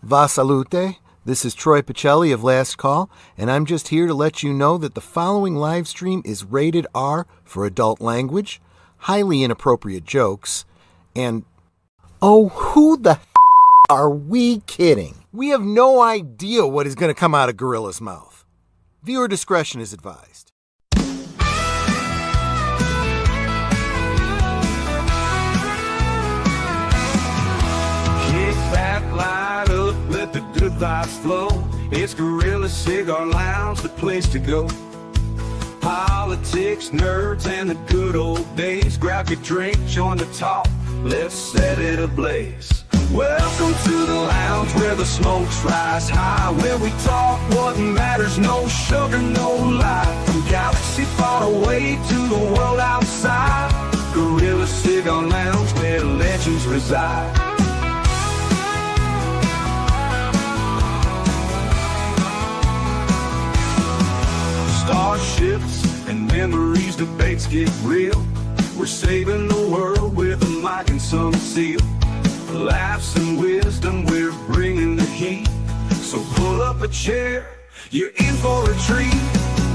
Va salute. This is Troy Pacelli of Last Call, and I'm just here to let you know that the following live stream is rated R for adult language, highly inappropriate jokes, and oh, who the are we kidding? We have no idea what is going to come out of Gorilla's mouth. Viewer discretion is advised. Kick back, light up, let the good vibes flow. It's Gorilla Cigar Lounge, the place to go. Politics, nerds, and the good old days. Grab your drink, join the talk, let's set it ablaze. Welcome to the lounge where the smokes rise high, where we talk what matters, no sugar, no lie. From galaxy far away to the world outside, Gorilla Cigar Lounge where legends reside. Starships and memories, debates get real. We're saving the world with a mic and some seal. Laughs and wisdom, we're bringing the heat. So pull up a chair, you're in for a treat.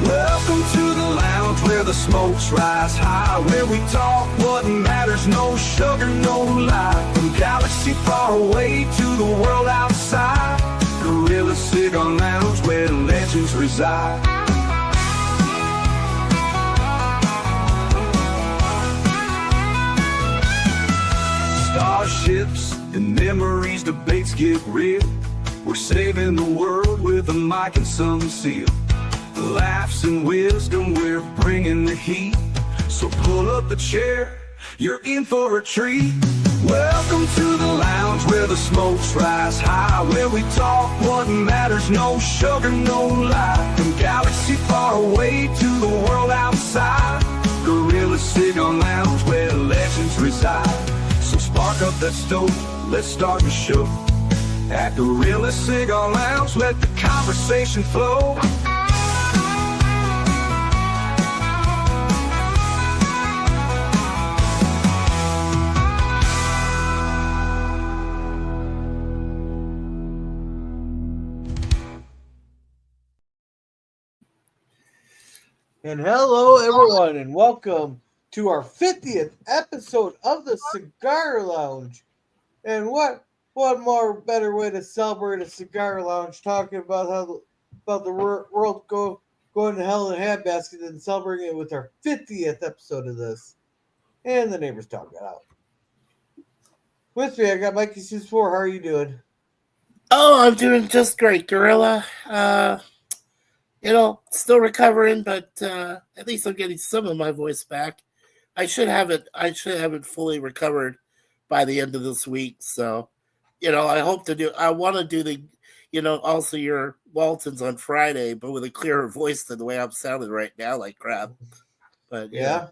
Welcome to the lounge where the smokes rise high, where we talk what matters, no sugar, no lie. From galaxy far away to the world outside, Gorilla Cigar Lounge where legends reside. Starships and memories, debates get real. We're saving the world with a mic and some seal. Laughs and wisdom, we're bringing the heat. So pull up a chair, you're in for a treat. Welcome to the lounge where the smokes rise high, where we talk what matters, no sugar, no lie. From galaxy far away to the world outside, Gorilla Cigar Lounge where legends reside. So spark up that stove, let's start the show. At Gorilla Cigar Lounge, let the conversation flow. And hello, everyone, and welcome to our 50th episode of the Cigar Lounge. And what more better way to celebrate a cigar lounge, talking about the world going to hell in a handbasket, than celebrating it with our 50th episode of this. And the neighbors talking it out. With me, I got Mikey C4. How are you doing? Oh, I'm doing just great, Gorilla. Still recovering, but at least I'm getting some of my voice back. I should have it fully recovered by the end of this week. So, I want to do the, also your Waltons on Friday, but with a clearer voice than the way I'm sounding right now, like crap. But yeah.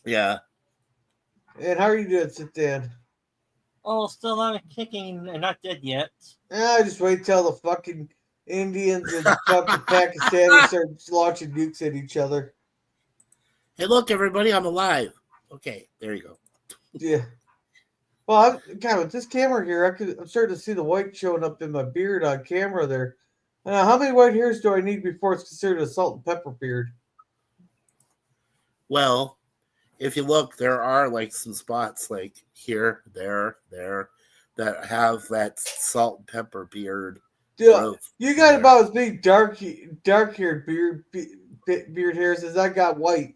And how are you doing, Sit Dan? Oh, still not kicking and not dead yet. I just wait till the fucking Indians and fucking Pakistanis start launching nukes at each other. Hey, look, everybody, I'm alive. Okay, there you go. Yeah. Well, with this camera here, I'm starting to see the white showing up in my beard on camera there. How many white hairs do I need before it's considered a salt and pepper beard? Well, if you look, there are like some spots like here, there, that have that salt and pepper beard. Dude, you got about as big dark-haired beard hairs as I got white.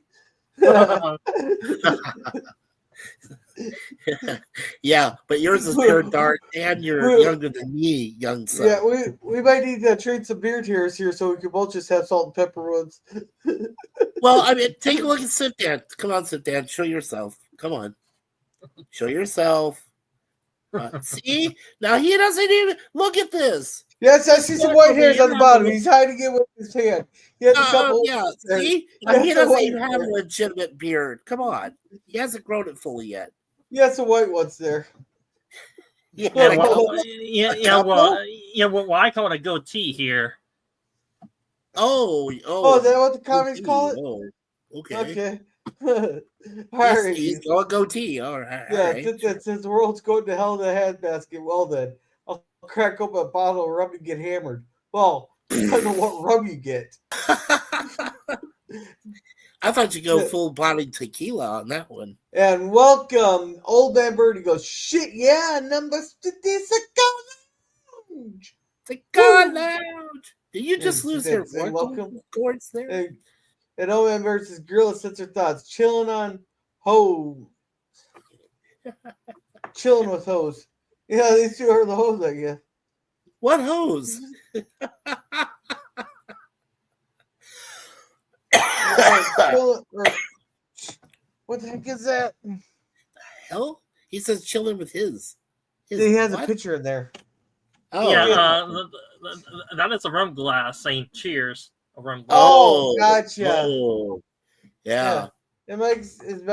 Yeah, but yours is pure dark, and you're younger than me, young son. Yeah, we might need to trade some beard hairs here so we can both just have salt and pepper ones. Well, I mean, take a look at Sit Dan. Come on, Sit Dan, show yourself. Come on, show yourself. See, now he doesn't even look at this. Yes, I see some white hairs on the bottom. He's hiding it with his hand. He has a couple. Yeah, see, he doesn't even have a legitimate beard. Come on, he hasn't grown it fully yet. He has some white ones there. Yeah, well, I call it a goatee here. Oh, is that what the commies call it? Oh, okay. Okay. All right. He's got a goatee. All right. Yeah, since the world's going to hell in a handbasket, well then. I'll crack open a bottle of rum and get hammered. Well, depending on what rum you get. I thought you'd go full body tequila on that one. And welcome, Old Man Bird. He goes, shit, yeah, number 50 Cigar Lounge. Cigar Woo! Lounge. Did you just And lose she your said, welcome. chords there? And Old Man Bird says, Gorilla sets her thoughts, chilling on hoes. Chilling with hoes. Yeah, these two are the hoes, I guess. What hose? What the heck is that? Hell? He says chilling with his. He has what? a picture in there. Oh, Yeah, that is a rum glass saying cheers. A rum glass. Oh, gotcha. Oh, yeah. It makes It's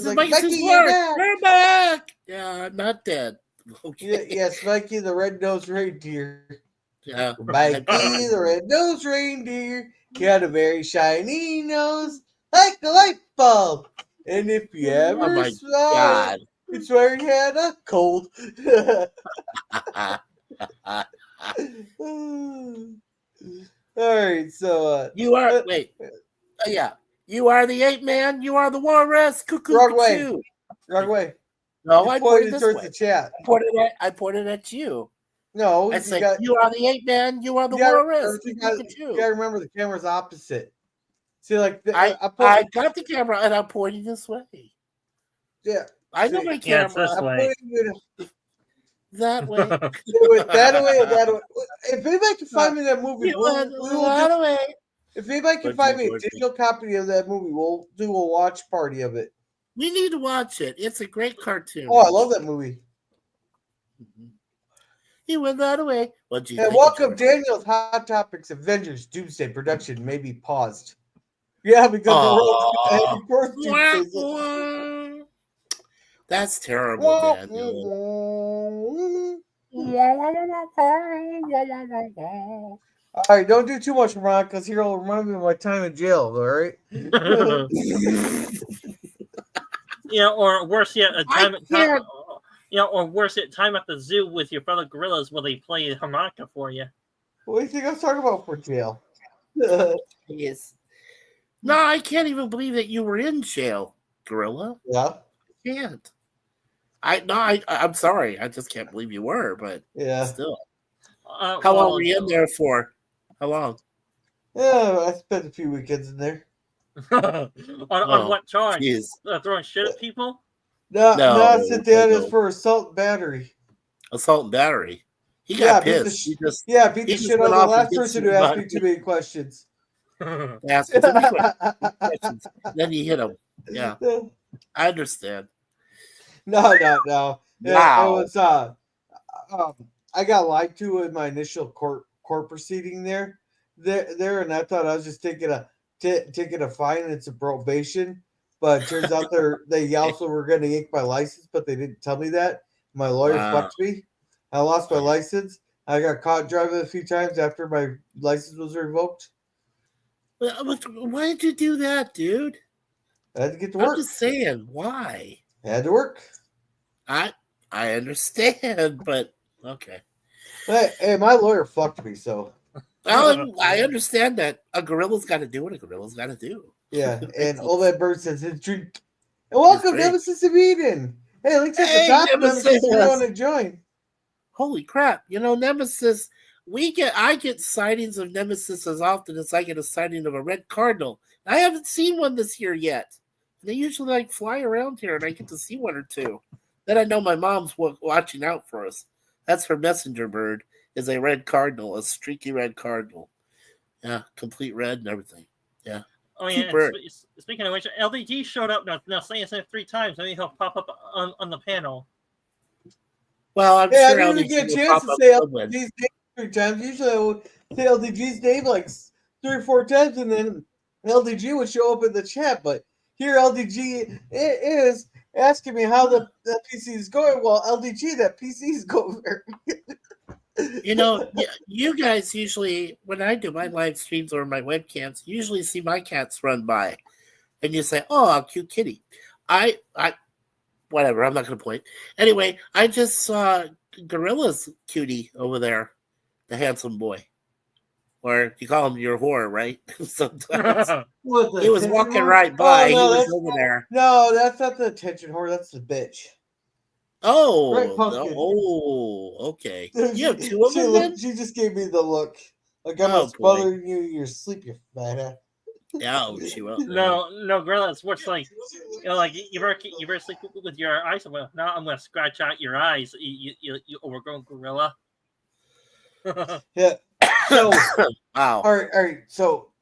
like, like, Mikey, you're back. We're back. Yeah, I'm not dead. Okay. Yes, Mikey the red-nosed reindeer. Yeah. Mikey the red-nosed reindeer got a very shiny nose like a light bulb. And if you ever Oh my saw God. it, you swear he had a cold. All right, so You are wait. Yeah. You are the ape man. You are the walrus. Cuckoo. Wrong way. Cuckoo. wrong way. No, You I pointed pointed this towards way. the chat. I pointed at you. No, I said, you are the ape man. You are the you gotta- walrus. you Cuckoo. gotta remember the camera's opposite. See, like I got the camera and I'm pointing this way. yeah, I know See, my Yeah, it's camera. this I'm way. pointing you That way. that way and that way. If anybody can find me that movie, You we'll went do, that way. if anybody can find me a digital copy of that movie, we'll do a watch party of it. We need to watch it. It's a great cartoon. Oh, I love that movie. You went that way. What do you And think? welcome, Daniel's Hot Topics Avengers Doomsday production may be paused. Yeah, because the world's first Doomsday. That's terrible, Daniel. All right, don't do too much, Ron, because he'll remind me of my time in jail. All right. Yeah, or worse yet, time at the zoo with your fellow gorillas while they play harmonica for you. What do you think I was talking about for jail? Yes. No, I can't even believe that you were in jail, Gorilla. Yeah. I can't. I'm sorry. I just can't believe you were, but Yeah. still. How long were you in there for? How long? Yeah, I spent a few weekends in there. on what charge? Geez. Throwing shit at people? No, I said that no. is for assault and battery. Assault and battery. He got pissed. Beat the shit out of the last person who asked me too many questions. Asked him too many questions. Then he hit him. Yeah, I understand. No. Wow. It was I got lied to in my initial court proceeding there, and I thought I was just taking a fine and it's a probation, but it turns out they also were going to yank my license, but they didn't tell me that. My lawyer fucked me. I lost my license. I got caught driving a few times after my license was revoked. Why did you do that, dude? I had to get to work. I'm just saying, why? I had to work. I understand, but okay. Hey, my lawyer fucked me, so. Well, I understand that a gorilla's got to do what a gorilla's got to do. Yeah, and all that bird says his drink. And welcome, Nemesis of Eden. Hey, links at the top, Nemesis, if you want to join. Holy crap! Nemesis. I get sightings of Nemesis as often as I get a sighting of a red cardinal. I haven't seen one this year yet. They usually fly around here, and I get to see one or two. Then I know my mom's watching out for us. That's her messenger bird. Is a red cardinal, a streaky red cardinal. Yeah, complete red and everything. Yeah. Oh yeah. Speaking of which, LDG showed up now saying it 3 times. Maybe he'll pop up on the panel. Well, I'm sure I didn't even get a chance to say LDG's name 3 times. Usually I would say LDG's name like 3 or 4 times, and then LDG would show up in the chat. But here LDG is asking me how the PC is going. Well, LDG, that PC is going very you guys usually, when I do my live streams or my webcams, usually see my cats run by. And you say, oh, cute kitty. Whatever, I'm not going to point. Anyway, I just saw gorilla's cutie over there, the handsome boy. Or you call him your whore, right? Sometimes. What, the He was attention walking whore? right by. Oh, no, He was that's over there. no, that's not the attention whore. That's the bitch. Right, Oh, pumpkin. okay. You have two of them then? She just gave me the look. Like I'm Oh, not boy. bothering you in your sleep, you fat ass. Oh, she will. No, gorilla. It's what's like, like you better sleep with your eyes open. Now I'm gonna scratch out your eyes. You overgrown gorilla. Yeah. So, Wow. all right. So,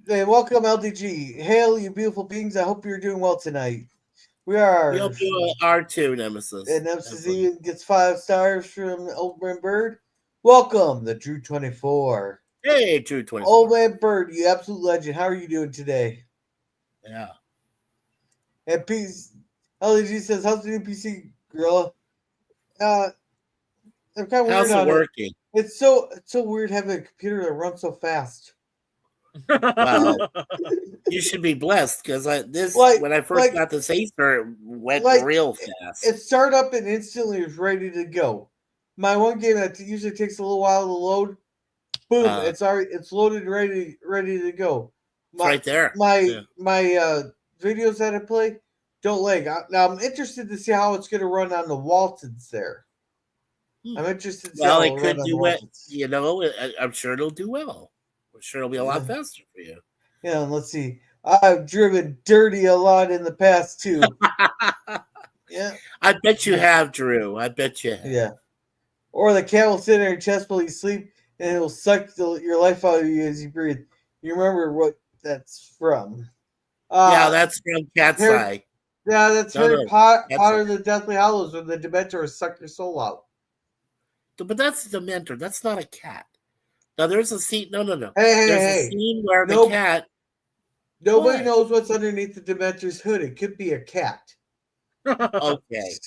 welcome LDG. Hail, you beautiful beings. I hope you're doing well tonight. We are. We hope you are too, Nemesis. And MCZ gets 5 stars from Old Man Bird. Welcome, the Drew 24. Hey, Drew 24. Old Man Bird, you absolute legend. How are you doing today? Yeah. And Peace LDG says, "How's the new PC, gorilla?" I'm kind of weird How's on it working? It's so weird having a computer that runs so fast. Wow. You should be blessed because when I first got this Acer, it went real fast. It started up and instantly was ready to go. My one game that usually takes a little while to load, boom, it's loaded, ready to go. It's right there. My videos that I play don't lag. Now I'm interested to see how it's going to run on the Waltons there. I'm interested to see how it could do well. You know, I'm sure it'll do well. I'm sure it'll be a lot faster for you. Yeah, and let's see. I've driven dirty a lot in the past too. Yeah, I bet you have, Drew. I bet you have. Yeah. Or the cat will sit in your chest while you sleep, and it will suck your life out of you as you breathe. You remember what that's from? Yeah, that's from Cat's Eye. Yeah, that's Harry Potter and the Deathly Hallows, when the Dementors suck your soul out. But that's the Dementor. That's not a cat. Now there's a scene. No. There's a scene where the cat. Nobody knows what's underneath the Dementor's hood. It could be a cat. Okay,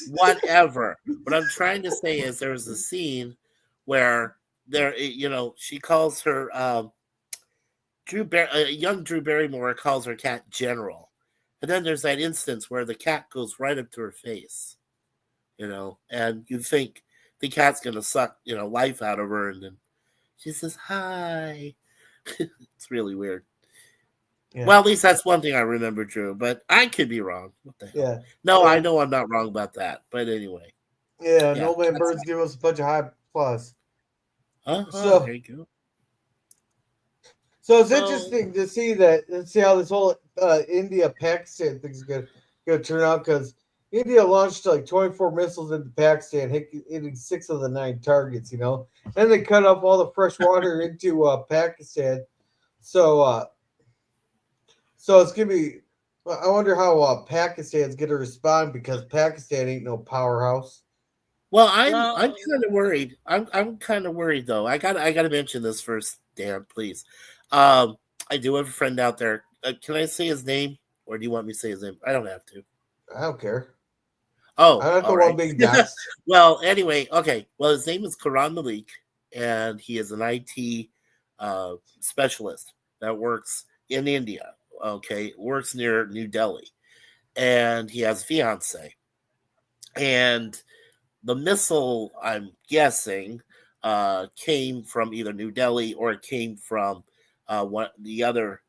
whatever. What I'm trying to say is there's a scene where she calls her young Drew Barrymore calls her cat General, and then there's that instance where the cat goes right up to her face, and you think the cat's gonna suck life out of her, and then she says hi. It's really weird. Yeah. Well, at least that's one thing I remember, Drew, but I could be wrong. What the hell? Yeah. No, I know I'm not wrong about that, but anyway. Yeah, No Man Birds give us a bunch of high plus. So there you go. So it's interesting to see how this whole India-Pakistan thing is going to turn out, because India launched like 24 missiles into Pakistan, hitting 6 of the 9 targets, Then they cut off all the fresh water into Pakistan. So it's going to be, I wonder how Pakistan's going to respond, because Pakistan ain't no powerhouse. Well, I'm kind of worried. I'm kind of worried, though. I got to mention this first, Dan, please. I do have a friend out there. Can I say his name, or do you want me to say his name? I don't have to. I don't care. Oh, I don't know what being doxed. Well, anyway, okay. Well, his name is Karan Malik, and he is an IT specialist that works in India. Okay, works near New Delhi, and he has a fiance. And the missile, I'm guessing, came from either New Delhi or it came from the other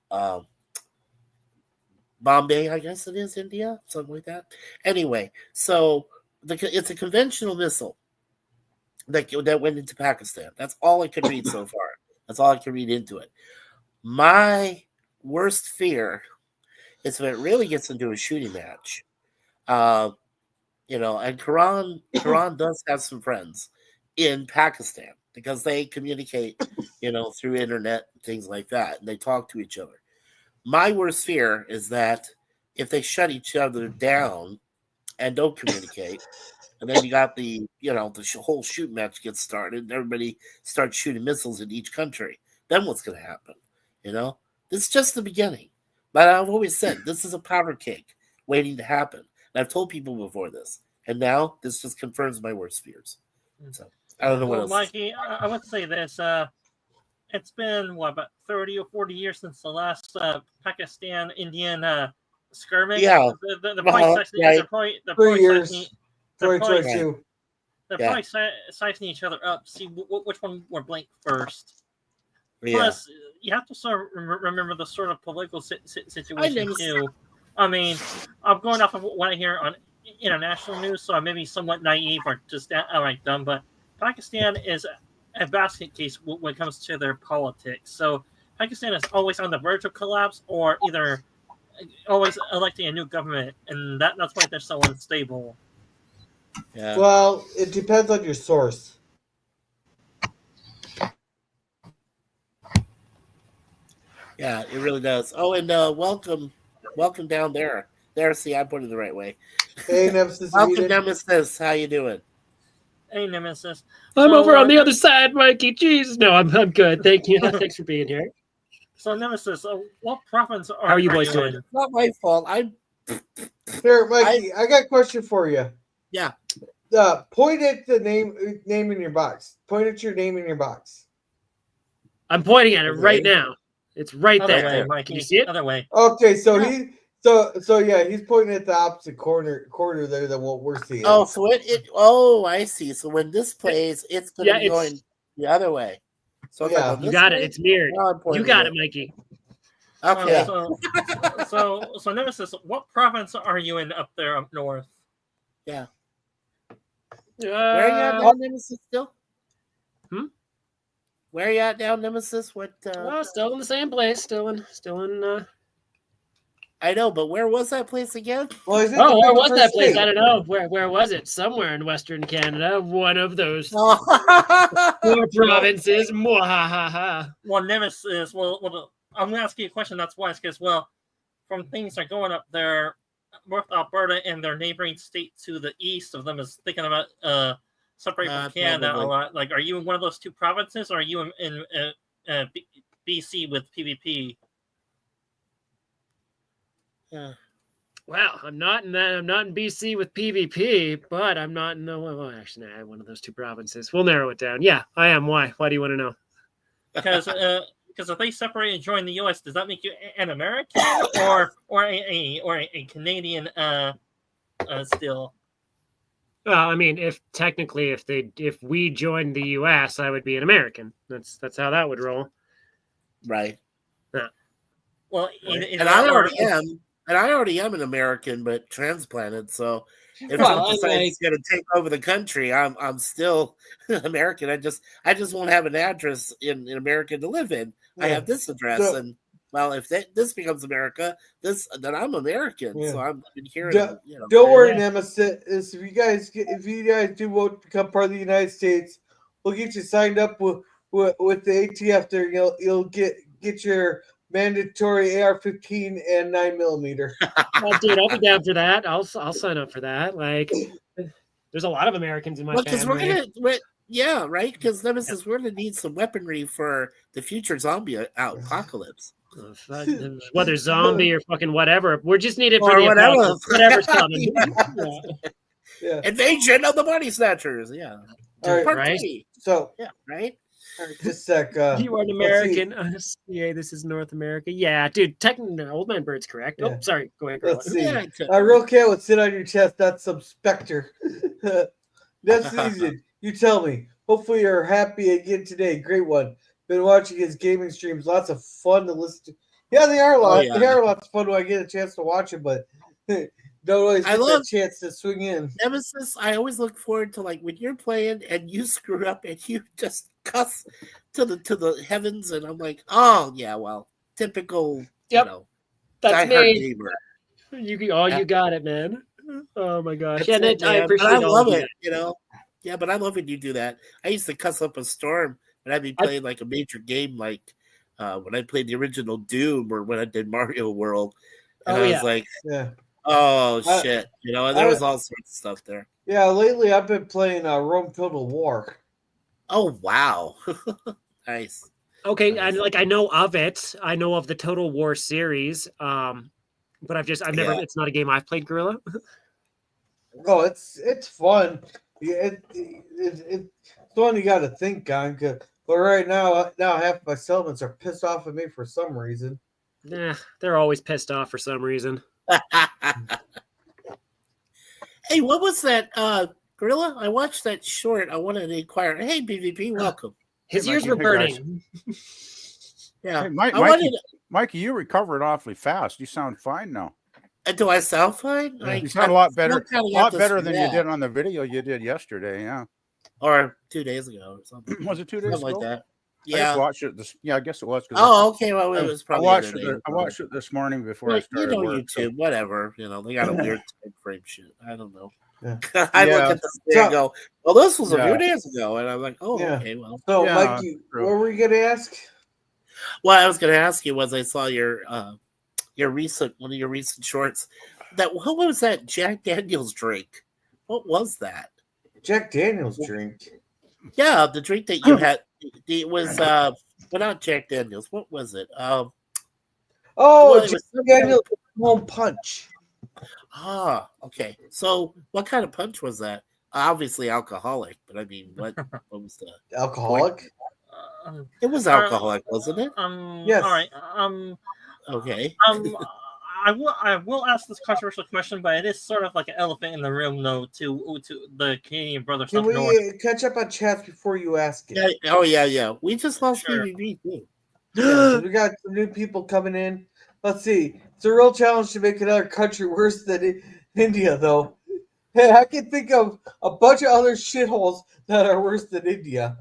Bombay, I guess it is, India, something like that. Anyway, so it's a conventional missile that went into Pakistan. That's all I could read so far. That's all I can read into it. My worst fear is if it really gets into a shooting match. And Karan does have some friends in Pakistan, because they communicate, through internet and things like that, and they talk to each other. My worst fear is that if they shut each other down and don't communicate, and then you got the whole shoot match gets started, and everybody starts shooting missiles in each country, then what's going to happen? This is just the beginning. But I've always said this is a powder cake waiting to happen. And I've told people before this. And now this just confirms my worst fears. So I don't know what else. Mikey, I would say this. It's been, about 30 or 40 years since the last Pakistan-Indian skirmish? Yeah. The 3 years. 2022. they're Yeah. probably sizing each other up, see which one will blink first. Yeah. Plus, you have to sort of remember the sort of political situation never- too. I mean, I'm going off of what I hear on international news, so I may be somewhat naive or just outright dumb, but Pakistan is a basket case when it comes to their politics. So Pakistan is always on the verge of collapse or either always electing a new government, and that's why they're so unstable. Yeah. Well, it depends on your source. Yeah, it really does. Oh, and welcome down there. There, see, I put it the right way. Hey, Nemesis. Welcome, Nemesis. How you doing? Hey, Nemesis. I'm So, over on the other side, Mikey. Jesus, no, I'm good. Thank you. Thanks for being here. So, Nemesis, what province are How are you boys in? doing? It's not my fault. I'm Here, Mikey, I got a question for you. Yeah. Point at the name in your box. Point at your name in your box. I'm pointing at it right now. It's right Other there. way, Mikey. Can you see it? Other way. Okay, so Yeah. he's pointing at the opposite corner there than what we're seeing. Oh, so oh, I see. So when this plays, it's going to be going the other way. So if I Yeah. go You this got way, it. It's mirrored. now I'm pointing You got at it, Mikey. Okay. So Nemesis, what province are you in up there up north? Yeah. Where are you at now, Nemesis? Still? Where are you at now, Nemesis? What? Still in the same place. Still in. I know, but where was that place again? Well, he's in Oh, the where was 51st that place? state. I don't know. Where was it? Somewhere in Western Canada. One of those Oh. four provinces. Mwahaha. Well, Nemesis, I'm going to ask you a question. That's why, because, from things that are going up there, North Alberta and their neighboring state to the east of them is thinking about separating from Canada probably. a lot. Like, are you in one of those two provinces, or are you in BC with PvP? Yeah. Wow, I'm not in that. I'm not in BC with PvP, but I'm not in actually, I have one of those two provinces. We'll narrow it down. Yeah, I am. Why? Why do you want to know? Because if they separate and join the U.S., does that make you an American or a Canadian? Still. Well, I mean, if we joined the U.S., I would be an American. That's how that would roll. Right. Yeah. Well, And I already am an American, but transplanted. So if Trump decides he's going to take over the country, I'm still American. I just won't have an address in America to live in. Yeah. I have this address, and if this becomes America, then I'm American. Yeah. So I'm here. Don't worry, Nemesis. If you guys do vote to become part of the United States, we'll get you signed up with the ATF. There, you'll get your mandatory AR-15 and 9mm. Well, dude, I'll be down for that. I'll sign up for that. Like, there's a lot of Americans in my family. Right? Because Nemesis, we're gonna need some weaponry for the future zombie apocalypse. Whether zombie or fucking whatever, we're just needed for the whatever. Whatever's coming. Yeah. Invasion of the body snatchers. Yeah. All right. Right. So right. Just a sec. You are an American. Yeah, this is North America. Yeah, dude. Technically, Old Man Bird's correct. Yeah. Oh, sorry. Go ahead. Let's see. Real cat would sit on your chest. That's some Spectre. That's easy. You tell me. Hopefully you're happy again today. Great one. Been watching his gaming streams. Lots of fun to listen to. Yeah, they are a lot. They are lots of fun when I get a chance to watch it, but don't always get that chance to swing in. Nemesis, I always look forward to when you're playing and you screw up and you just cuss to the heavens, and I'm like, oh yeah, well, typical. Yep. That's me. You got it, man. Oh my gosh. Yeah, I appreciate it. I love it. Yeah, but I love when you do that. I used to cuss up a storm when I'd be playing a major game, when I played the original Doom or when I did Mario World, and I was like, oh shit, and there was all sorts of stuff there. Yeah, lately I've been playing Rome Total War. Oh wow, nice. Okay, nice. And I know of it. I know of the Total War series, but I've never. It's not a game I've played, Gorilla. Oh, it's fun. It's one you got to think on. But right now half my settlements are pissed off at me for some reason. Nah, they're always pissed off for some reason. Hey, what was that? Gorilla, I watched that short. I wanted to inquire. Hey, BVP, welcome. His Hey, ears Mikey. were Hey, burning. Yeah. Hey, I wanted. Mikey, you recovered awfully fast. You sound fine now. Do I sound fine? You sound a lot better, than you that. did on the video you did yesterday. Yeah, Or 2 days ago or something. was it 2 days Something ago? like that. I just Yeah. watched it. I guess it was. Oh, okay. Well, it was I probably. watched it. I watched it this morning before I Well, started work. YouTube, whatever. They got a weird time frame shit. I don't know. Yeah. I Yeah. look at this thing and go, well, this was a Yeah. few days ago. And I'm like, oh, Yeah. okay, well. So, Yeah, Mikey, true. what were you gonna ask? What I was going to ask you was I saw your one of your recent shorts. What was that Jack Daniels drink? What was that? Jack Daniels drink. Yeah, the drink that you had. It was well, not Jack Daniels. What was it? Oh, Well, it Jack was- Daniels home punch. Okay. So, what kind of punch was that? Obviously alcoholic, but I mean, what was the? Alcoholic. It was alcoholic, wasn't it? Yes. All right. Okay. I will ask this controversial question, but it is sort of like an elephant in the room, though, to the Canadian brothers Can up we north. catch up on chats before you ask it? Yeah. Oh yeah. We just lost Sure. BBB too. Yeah, 'cause we got some new people coming in. Let's see. It's a real challenge to make another country worse than India, though. Hey, I can think of a bunch of other shitholes that are worse than India.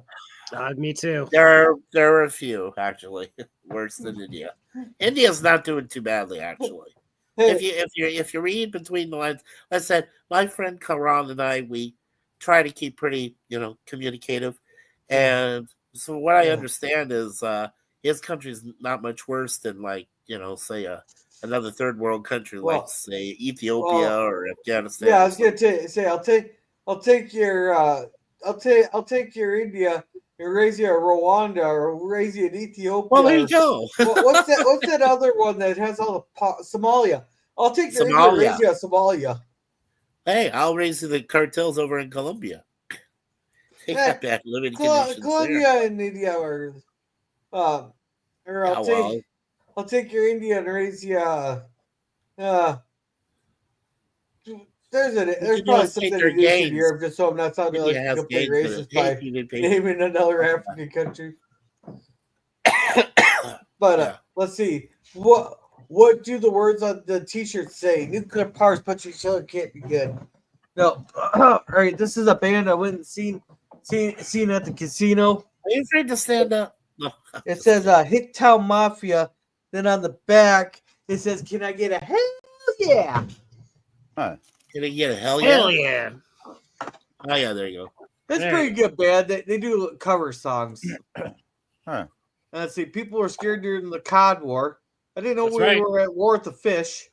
Me too. There are a few actually worse than India. India's not doing too badly actually. Hey, If you read between the lines, like I said, my friend Karan and I, we try to keep pretty communicative, and so what I Yeah. understand is his country's not much worse than say another third world country like say Ethiopia or Afghanistan. yeah, I was gonna say I'll take your India and raise you a Rwanda or raise you an Ethiopia. Well, there you go. What's that other one that has all the Somalia? I'll take your India and raise you a Somalia. Hey, I'll raise the cartels over in Colombia. They got bad living conditions Colombia there. and India or I'll well. take your India and raise you there's can probably just take something their in Eastern gains. Europe, just so I'm not sounding like India a has complete gains with it. racist by Hey, PvP. naming another African country. But Yeah. let's see. What do the words on the t-shirt say? Nuclear powers punch each other can't be good. No. All right, this is a band I went and seen at the casino. Are you afraid to stand up? No. It says Hicktown Mafia. Then on the back it says, "Can I get a hell yeah?" Huh. Can I get a hell yeah? Hell yeah. Oh yeah, there you go. It's Hey. pretty good band. They do cover songs. Huh. Let's see. People were scared during the Cod War. I didn't know That's we right. were at war with the fish.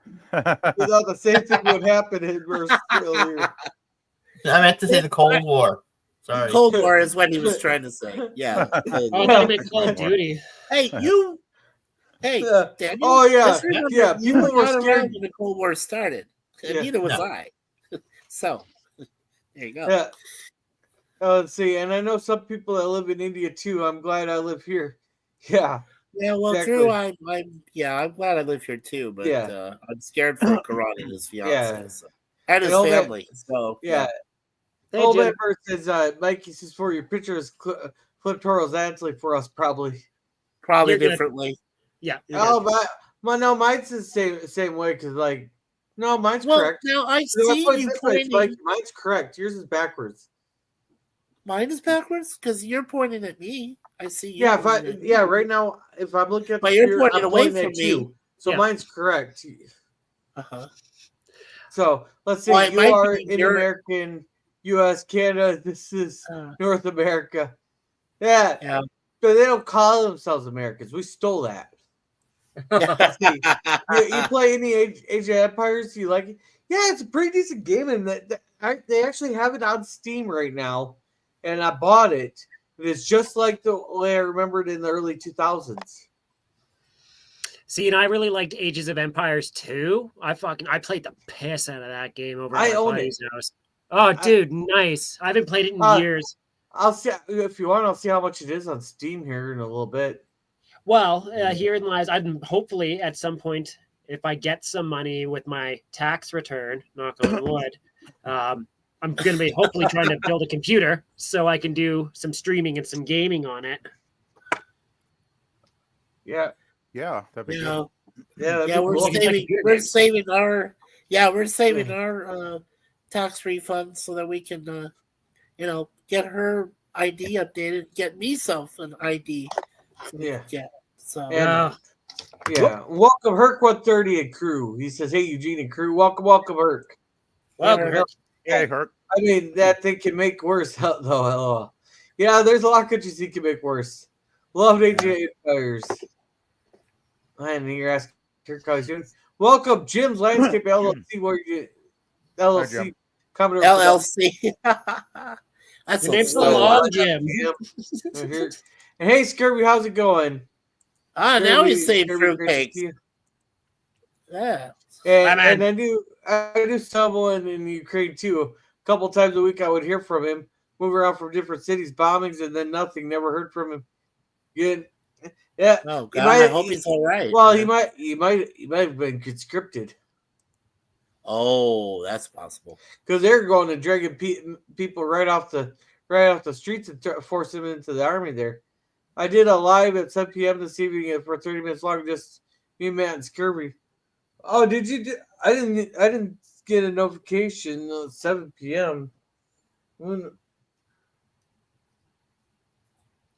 We thought the same thing would happen. And we're still here. I meant to say the Cold War. Sorry. Cold War is what he was trying to say. Yeah. Cold Oh, I War. thought you meant Call of Duty. Hey, Yeah. Daniel. Oh yeah, just remember, yeah. You People were were not scared. around when the Cold War started. And Yeah. neither was No. I. So there you go. Yeah. Let's see. And I know some people that live in India too. I'm glad I live here. Yeah. Yeah, well, Exactly. Drew, I'm glad I live here too, but Yeah. I'm scared for Karan and his fiance Yeah. and his And all that- family. So Yeah. Hey, Old Jim. man Bird says, Mikey says for your pictures, flip horizontally for us, probably. probably You're good. differently. Yeah. Oh, but no, mine's the same way because no, mine's Well, correct. now I No, see put it you this way, it's pointing. mine's correct. Yours is backwards. Mine is backwards because you're pointing at me. I see you. Yeah, pointing at me. right now, if I'm looking at But the you're computer, pointing I'm away pointing from at me. you. So Yeah. mine's correct. Uh-huh. So let's see. Well, it You might are be in your- American, U.S., Canada. This is Uh, North America. Yeah, yeah. but they don't call themselves Americans. We stole that. See, you play any Age of Empires? You like it? Yeah, it's a pretty decent game, and they actually have it on Steam right now. And I bought it. It's just like the way I remembered in the early 2000s. See, and I really liked Ages of Empires 2. I played the piss out of that game over I at my own buddy's house. Oh, dude, nice. I haven't played it in years. I'll see if you want. I'll see how much it is on Steam here in a little bit. Well, herein lies. I'm hopefully at some point, if I get some money with my tax return, knock on wood, I'm going to be hopefully trying to build a computer so I can do some streaming and some gaming on it. Yeah. Yeah, that'd be You good. know, Yeah, yeah, we're cool. saving our tax refund so that we can get her ID updated, get me self an ID. So And welcome Herc 130 and crew. He says, "Hey Eugene and crew, welcome Herc." welcome. Hey, Herc. I mean, that thing can make worse, though. Hello. Yeah, there's a lot of countries he can make worse. Love AJ Empires. And you're asking Herc how he's doing. Welcome Jim's Landscape LLC. Where you LLC? Commodore LLC. That's Your name's so slow. long, Jim. And hey, Scurvy, how's it going? Now he's saying Scurvy, great to fruitcakes. see you. Yeah. And I do stumble in Ukraine too. A couple times a week I would hear from him, move around from different cities, bombings, and then nothing. Never heard from him. Good. Yeah. Oh God, I hope he's all right. Well, man. he might have been conscripted. Oh, that's possible. Because they're going to dragging people right off the streets and force them into the army there. I did a live at 7 p.m. this evening for 30 minutes long, just me, Matt, and Scurvy. Oh, did you? I didn't get a notification at 7 p.m.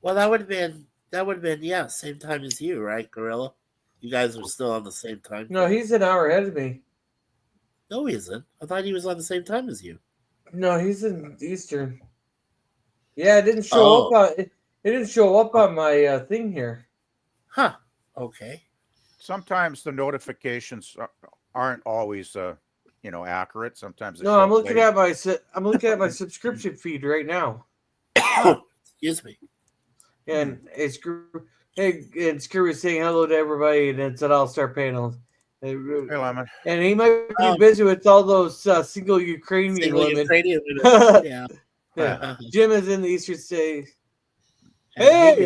Well, that would have been same time as you, right, Gorilla? You guys are still on the same time. No, he's an hour ahead of me. No, he isn't. I thought he was on the same time as you. No, he's in Eastern. Yeah, it didn't show up on it didn't show up on my thing here. Huh. Okay. Sometimes the notifications aren't always accurate. Sometimes No, I'm looking at my subscription feed right now. Excuse me. And Screw is saying hello to everybody, and it's an all-star panel. Hey, Lemon. And he might be busy with all those single Ukrainian women. Yeah. Yeah. Jim is in the Eastern States. Hey,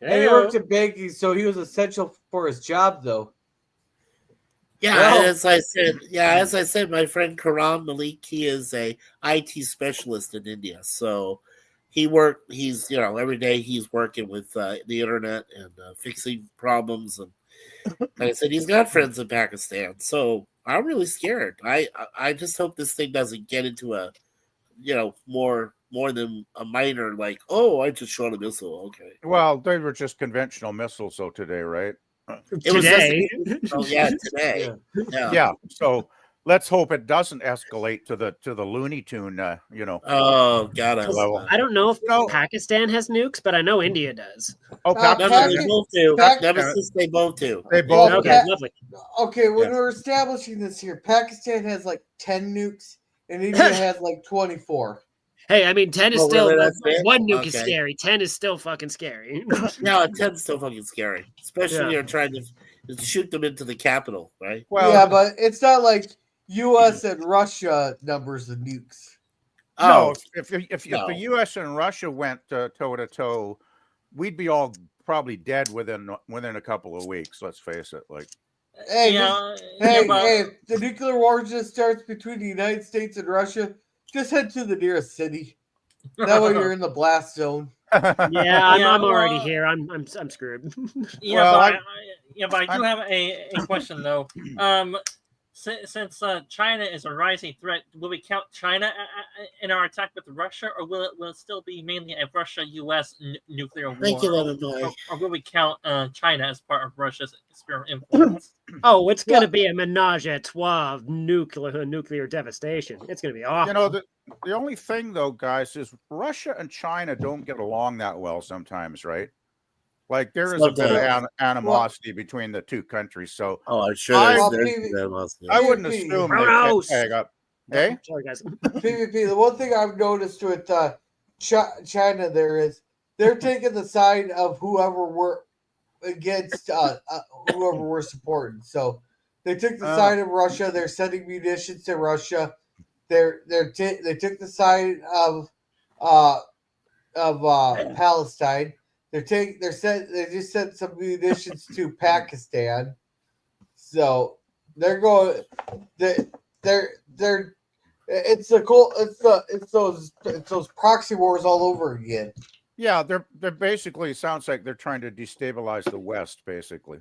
and he worked in banking, so he was essential for his job, though. Yeah, Well, as I said, my friend Karam Malik, he is a IT specialist in India. So he's every day he's working with the internet and fixing problems. And like I said, he's got friends in Pakistan. So I'm really scared. I just hope this thing doesn't get into a more than a minor, like, oh, I just shot a missile. Okay. Well, they were just conventional missiles, though, today, right? Today. Today. Yeah. So let's hope it doesn't escalate to the Looney Tune, Oh, God. level. I don't know if Pakistan has nukes, but I know India does. Oh, No, they both do. Nemesis, they both do. They both. Okay, lovely. Okay, when Yeah. we're establishing this here, Pakistan has like 10 nukes, and India has like 24. Hey, I mean, 10 is Oh, still really? That's it? one nuke is Okay. scary. 10 is still fucking scary. No, 10's still fucking scary, especially when you're trying to shoot them into the capital, right? Well, Yeah, but it's not like U.S. and Russia numbers of nukes. no. Oh, If no. the U.S. and Russia went toe to toe, we'd be all probably dead within a couple of weeks. Let's face it. Like, Hey, but if the nuclear war just starts between the United States and Russia, just head to the nearest city. That way you're in the blast zone. Yeah, I'm already well- here. I'm screwed. Yeah, Well, but I do have a question though. Since China is a rising threat, will we count China in our attack with Russia, or will it still be mainly a Russia-U.S. nuclear war? Thank you, Illinois. Or will we count China as part of Russia's sphere of influence? Oh, it's gonna be a menage a trois of nuclear devastation. It's gonna be awful. the only thing though, guys, is Russia and China don't get along that well sometimes, right? Like there is a bit of animosity between the two countries. So Oh, I'm sure Well, there's PV I wouldn't PvP. assume they Kronos. can tag up. Hey, Sorry, guys. PvP. The one thing I've noticed with China there is they're taking the side of whoever we're against, whoever we're supporting. So they took the side of Russia. They're sending munitions to Russia. They took the side of Palestine. They just sent some munitions to Pakistan. So they're going. They're It's those proxy wars all over again. Yeah, they're basically, sounds like they're trying to destabilize the West, basically,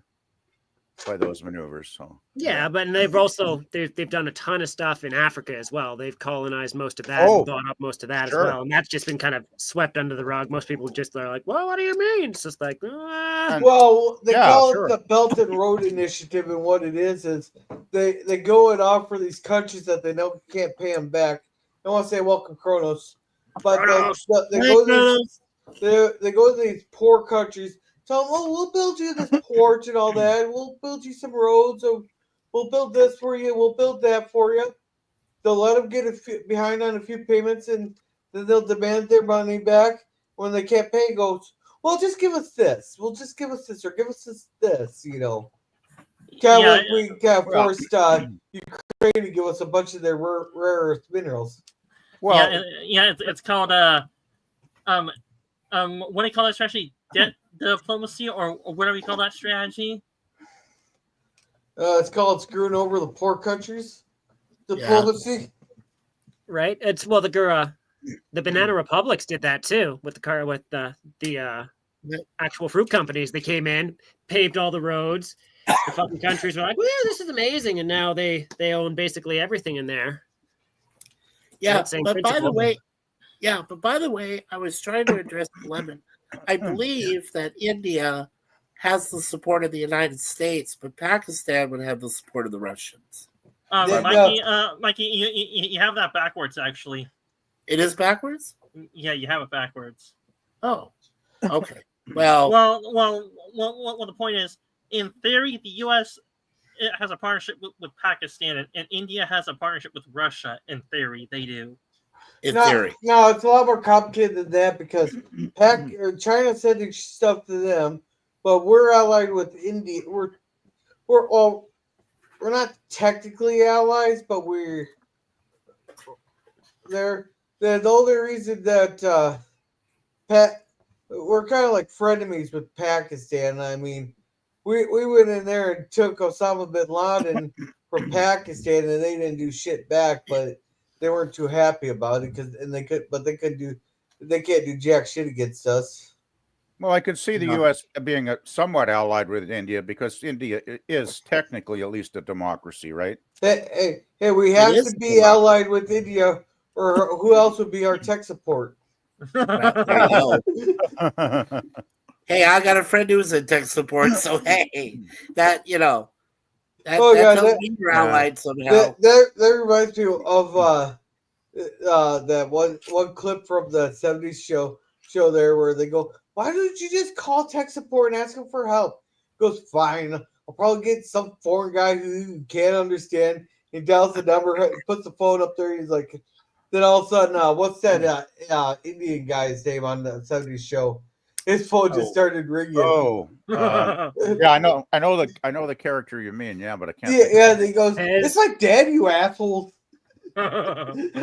by those maneuvers. So Yeah, but they've also they've done a ton of stuff in Africa as well. They've colonized most of that and bought up most of that as well, and that's just been kind of swept under the rug. Most people just are like, "Well, what do you mean?" It's just like, well, they call it the Belt and Road Initiative, and what it is they go and offer these countries that they know can't pay them back. I don't want to say welcome Kronos, but they go to these poor countries. Tell them, "Oh, we'll build you this port and all that. We'll build you some roads. We'll build this for you. We'll build that for you." They'll let them get behind on a few payments, and then they'll demand their money back. When they can't pay, goes, "Well, just give us this. We'll just give us this, or give us this." You know, kind of like we forced Ukraine to give us a bunch of their rare earth minerals. Well, it's called what do you call that strategy? Debt diplomacy, or whatever you call that strategy? It's called screwing over the poor countries. Diplomacy. Right. It's the banana republics did that too with the actual fruit companies. They came in, paved all the roads. The fucking countries were like, "Well, this is amazing," and now they own basically everything in there. Yeah, but by the way, I was trying to address Lemon. I believe that India has the support of the United States, but Pakistan would have the support of the Russians. Mikey, you have that backwards, actually. It is backwards? Yeah, you have it backwards. Oh, okay. Well, the point is, in theory, the U.S. has a partnership with Pakistan, and India has a partnership with Russia. In theory, they do. Theory. No, it's a lot more complicated than that because China sending stuff to them, but we're allied with India. We're not technically allies, but they're the only reason that we're kind of like frenemies with Pakistan. I mean, we went in there and took Osama bin Laden from Pakistan, and they didn't do shit back, but they weren't too happy about it they can't do jack shit against us. Well, I could see the U.S. being somewhat allied with India because India is technically at least a democracy, right? Hey, we have to be allied with India, or who else would be our tech support? Hey, I got a friend who's in tech support, so hey, that tells me you're allied somehow. That reminds me of that one clip from the 70s show there where they go, "Why don't you just call tech support and ask them for help?" He goes, "Fine, I'll probably get some foreign guy who can't understand." He dials the number, puts the phone up there, and he's like, then all of a sudden, what's that Indian guy's name on the 70s show? His phone just started ringing. Yeah, I know the character you mean. Yeah, but I can't. Yeah. He goes, "It's like Dad, you asshole." And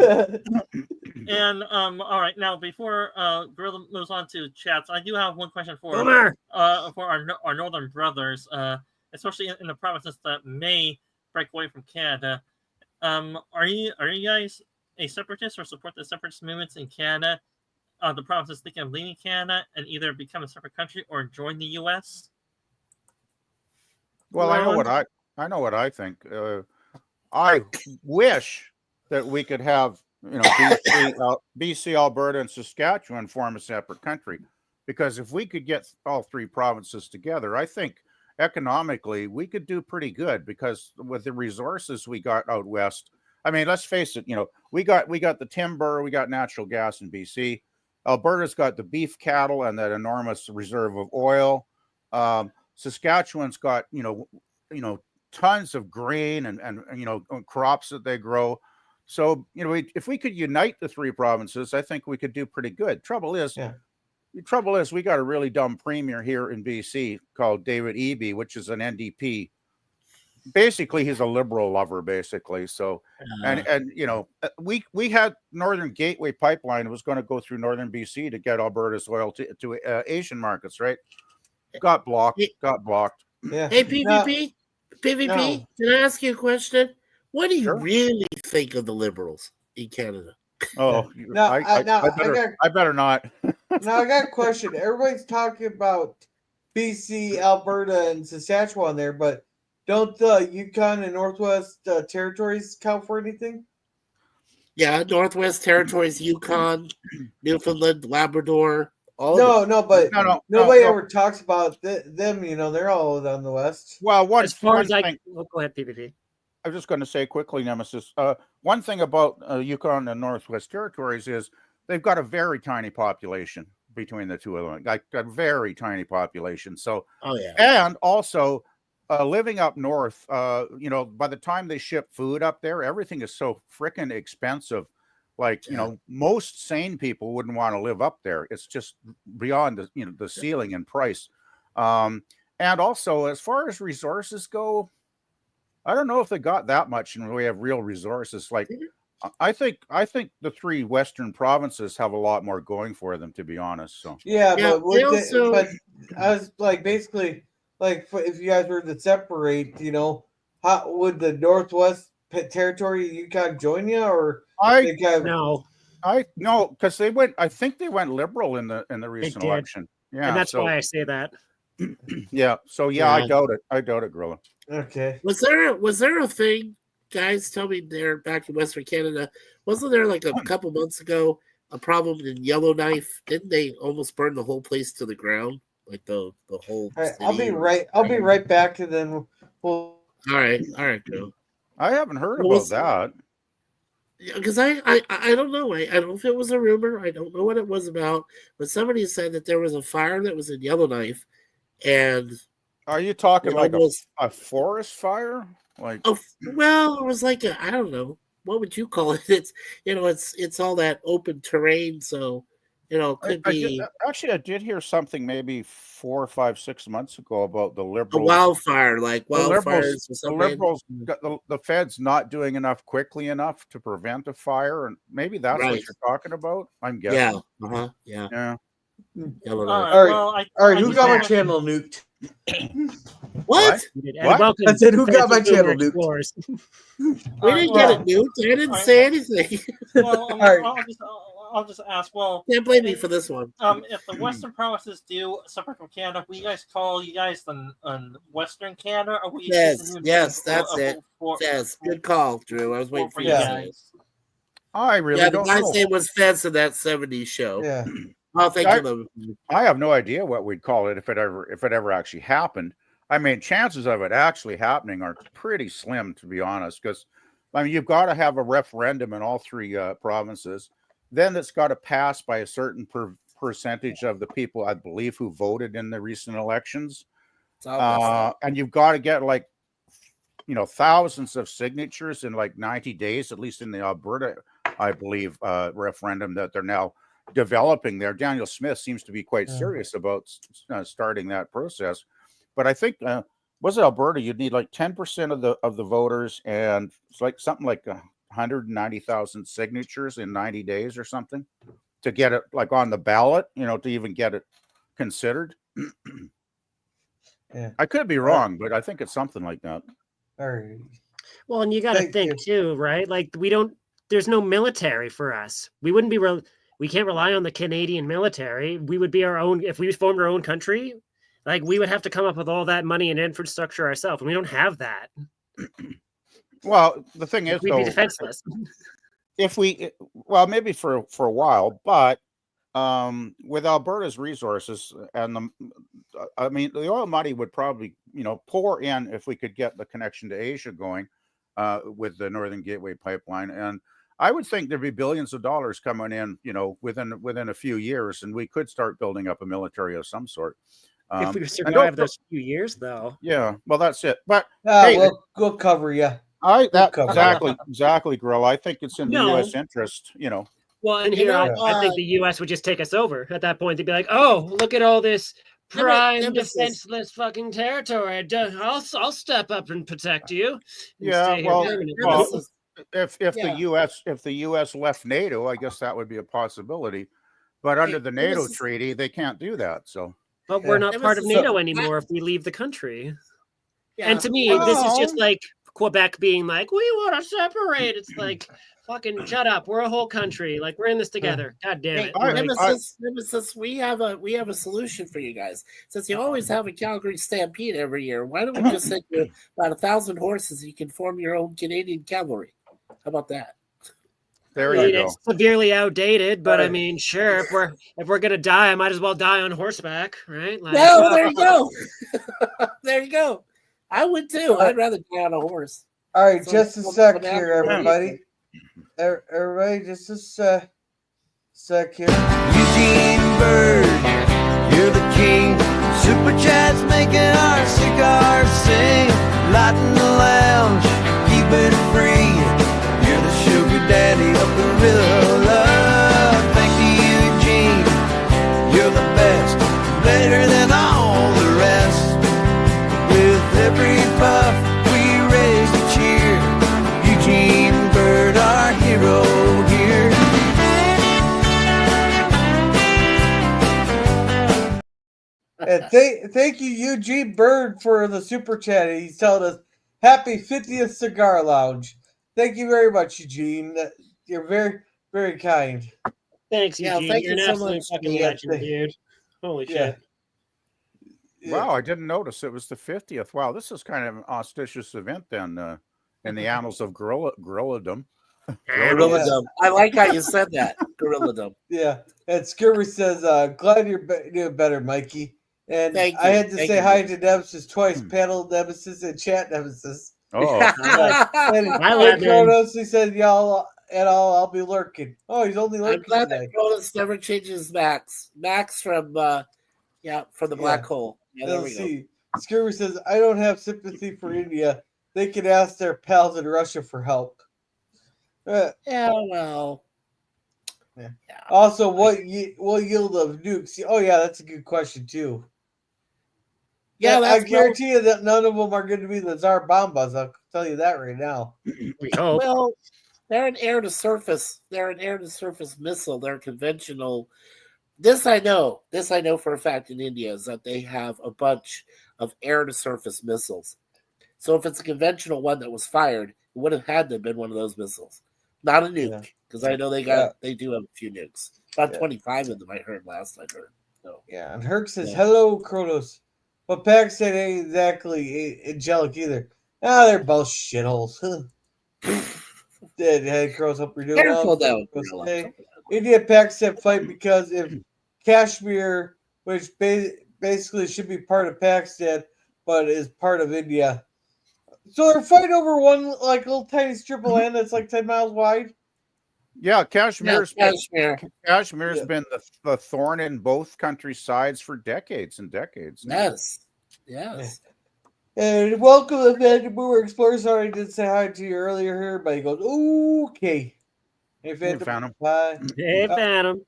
all right, now before Gorilla moves on to chats, I do have one question for our northern brothers, especially in the provinces that may break away from Canada. Are you guys a separatist or support the separatist movements in Canada? The provinces thinking of leaving Canada and either become a separate country or join the U.S. Well, I know what I think. I wish that we could have BC, Alberta, and Saskatchewan form a separate country, because if we could get all three provinces together, I think economically we could do pretty good, because with the resources we got out west, I mean, let's face it, we got the timber, we got natural gas in BC. Alberta's got the beef cattle and that enormous reserve of oil. Saskatchewan's got tons of grain and crops that they grow. So if we could unite the three provinces, I think we could do pretty good. Trouble is, we got a really dumb premier here in BC called David Eby, which is an NDP. Basically, he's a liberal lover, basically. So, we had Northern Gateway Pipeline was going to go through Northern BC to get Alberta's oil to Asian markets, right? Got blocked. Yeah. Hey, PvP, can I ask you a question? What do you really think of the Liberals? in Canada. Oh, Now, I better not. Now I got a question. Everybody's talking about BC, Alberta, and Saskatchewan there, but don't the Yukon and Northwest Territories count for anything? Yeah, Northwest Territories, Yukon, Newfoundland, Labrador. All of No, no, but No, nobody no. ever talks about them. You know, they're all on the west. Well, As far as thing, go ahead, PvP. I was just going to say quickly, Nemesis. One thing about Yukon and Northwest Territories is they've got a very tiny population between the two of them. Like a very tiny population. So, Oh yeah. and also living up north, you know, by the time they ship food up there, everything is so freaking expensive. Like, you know, most sane people wouldn't want to live up there. It's just beyond the, you know, the ceiling in price. And also, as far as resources go, I don't know if they got that much and we have real resources. Like, I think the three Western provinces have a lot more going for them, to be honest. So Yeah, Yeah, but they also- but I was like basically like if you guys were to separate, you know, how would the Northwest Territory Yukon join you, or they got No, no, because they went. I think they went liberal in the recent did. election. Yeah, and that's so, why I say that. Yeah, so yeah, I Yeah. doubt it. I doubt it, Gorilla. okay. Was there a thing, guys? Tell me, there back in Western Canada, wasn't there like a couple months ago a problem in Yellowknife? Didn't they almost burn the whole place to the ground, like the whole? All right, I'll be city? right. I'll be right back, and then we'll. All right, go. I haven't heard Well, about was- that. Because I don't know. I don't know if it was a rumor. I don't know what it was about. But somebody said that there was a fire that was in Yellowknife, and Are you talking it like almost a forest fire? Like, well, it was like I don't know, what would you call it? It's it's all that open terrain, so it could be I did hear something maybe 4, 5, 6 months ago about the a liberals. wildfire, like The wildfires or liberals, something. got the feds not doing enough quickly enough to prevent a fire, and maybe that's what Right. you're talking about. I'm Yeah, guessing. yeah. Yeah. Yellowknife. All right, well, all right. I Who just got my wanna- channel nuked? What? You did. What? And welcome. I said, who got my to Boomer channel nuked? Explorers. We didn't get it nuked. I didn't say anything. Well, All right. I'll just ask. Well, Can't blame me for this one. if the Western provinces do separate from Canada, will you guys call you guys the Western Canada, or will you choose a new name Yes, that's it. for- Yes, good call, Drew. I was waiting for you you to Yeah. say it. guys? I really Yeah, the don't guy's know. name was Fence in that '70s show. Yeah. Oh, thank I- you, love. I have no idea what we'd call it if it ever actually happened. I mean, chances of it actually happening are pretty slim, to be honest. Because I mean, you've got to have a referendum in all three provinces. Then it's got to pass by a certain percentage of the people, I believe, who voted in the recent elections. It's all And you've got to get like, thousands of signatures in like 90 days, at least in the Alberta, I believe, referendum that they're now developing there. Daniel Smith seems to be quite serious about starting that process. But I think was it Alberta? You'd need like 10% of the voters, and it's like something like 190,000 signatures in 90 days or something to get it like on the ballot. To even get it considered. Yeah. Uh, I could be wrong, but I think it's something like that. All right. Well, and you got to Thank think too, right? Like there's no military for us. We wouldn't be we can't rely on the Canadian military. We would be our own if we formed our own country. Like we would have to come up with all that money and infrastructure ourselves, and we don't have that. Well, the thing is, We'd be though, defenseless. maybe for a while, but with Alberta's resources and the oil money would probably pour in if we could get the connection to Asia going with the Northern Gateway pipeline, and I would think there'd be billions of dollars coming in within a few years, and we could start building up a military of some sort. If we and survive those few years, though. Yeah, well, that's it. But hey, we'll cover you. Exactly, Grill. I think it's in the No. U.S. interest. Well, and here I think the U.S. would just take us over at that point. They'd be like, "Oh, look at all this prime defenseless fucking territory. I'll step up and protect you." And Yeah, stay here well, permanently." if the U.S. left NATO, I guess that would be a possibility. But under the NATO treaty, they can't do that. So, but we're not part of NATO anymore if we leave the country. And to me, this is just like Quebec being like, "We want to separate." It's like, Fucking shut up. We're a whole country. Like we're in this together. God damn Hey, it. Like, Nemesis, we have a solution for you guys. Since you always have a Calgary Stampede every year, why don't we just send you about 1,000 horses and you can form your own Canadian cavalry? How about that? There I you mean, go. it's severely outdated, but I Right. mean, sure, if we're gonna die, I might as well die on horseback, right? Like, No, there you go. There you go. I would too. I'd rather die on a horse. All right, So just a it's sec banana here, everybody. Everybody, just a sec here. Eugene Bird, you're the king. Super Chat's making our cigars sing. Light in the lounge, keep it free. You're the sugar daddy of Gorilla. Thank you, Eugene. You're the best, better than all the rest. With every puff, we raise a cheer. Eugene Bird, our hero here. And thank you, Eugene Bird, for the super chat. He's telling us happy 50th Cigar Lounge. Thank you very much, Eugene. You're very, very kind. thanks, Yeah, Eugene. thank You're you an so absolute much. fucking Yeah, legend, dude. Holy Yeah. shit. Wow, I didn't notice it was the 50th. Wow, this is kind of an auspicious event then in the annals of gorilladom. Gorilladom. I like how you said that. Gorilladom. Yeah. And Skirby says, glad you're doing better, Mikey. And Thank I you. had to Thank say you. hi to Nemesis twice, panel Nemesis and chat Nemesis. Oh, And I let him. Kronos, he said, y'all and I'll be lurking. Oh, he's only I'm lurking glad today. that Cronus never changes Max. Max from from the black Yeah. hole. Yeah, there Let's we go. see. Skirby says, I don't have sympathy for India. They can ask their pals in Russia for help. Yeah, well. Yeah. Yeah. Also, what yield of nukes? Oh, yeah, that's a good question, too. Yeah, I that's guarantee you that none of them are going to be the Tsar Bombas. I'll tell you that right now. We hope. well, they're an air to surface. They're an air to surface missile. They're conventional. This I know for a fact in India is that they have a bunch of air to surface missiles. So if it's a conventional one that was fired, it would have had to have been one of those missiles, not a nuke. Because I know they do have a few nukes. About 25 of them I heard last I heard. So Yeah, and Herc says, Yeah. hello, Kronos. But Pakistan ain't exactly angelic either. Ah, they're both shitholes. Dead head Kronos, hope you're doing careful well. though. Gorilla. Hey, India Pakistan fight because if Kashmir, which basically should be part of Pakistan, but is part of India. So they're fighting over one like little tiny strip of land that's like 10 miles wide. yeah, Kashmir's Kashmir. been the thorn in both countries' sides for decades and decades. Yes. And welcome to the Boomer Explorer. Sorry I didn't say hi to you earlier here, but he goes, okay. Hey, Phantom. Bye. Hey, Phantom.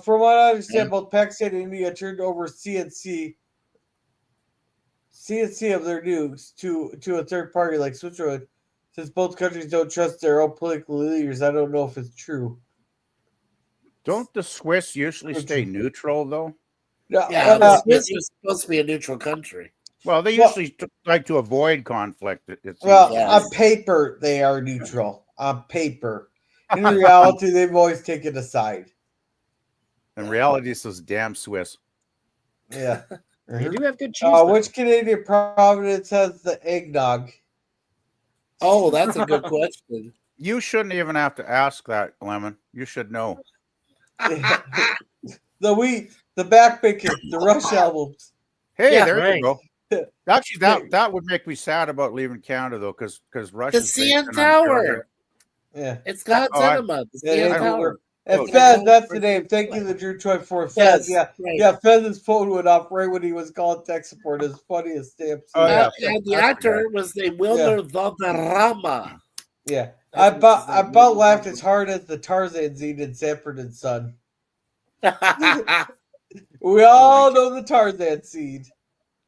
From what I understand, both Pakistan and India turned over CNC of their nukes to a third party like Switzerland. Since both countries don't trust their own political leaders, I don't know if it's true. Don't the Swiss usually stay neutral, though? Yeah, the Swiss is supposed to be a neutral country. Well, they usually like to avoid conflict. On paper, they are neutral. On paper. In reality, they've always taken a side. In reality, it's those damn Swiss. Yeah. They do have good cheese. though. Which Canadian province has the eggnog? Oh, that's a good question. You shouldn't even have to ask that, Lemon. You should know. The wheat, the back bacon, the Rush albums. Hey, Yeah, there right. you go. Actually, that would make me sad about leaving Canada, though, because Russia. The CN Tower. Yeah. It's God's enema. The CN Tower. And Fez, that's the name. Thank you, the Drew Choi, for Fez. Yes, Yeah, Fez's phone went off right when he was calling tech support. It's funny as stamps. And the actor was named Wilder Valderrama. Yeah. I about laughed as hard as the Tarzan zine in Sanford and Son. We all know the Tarzan seed.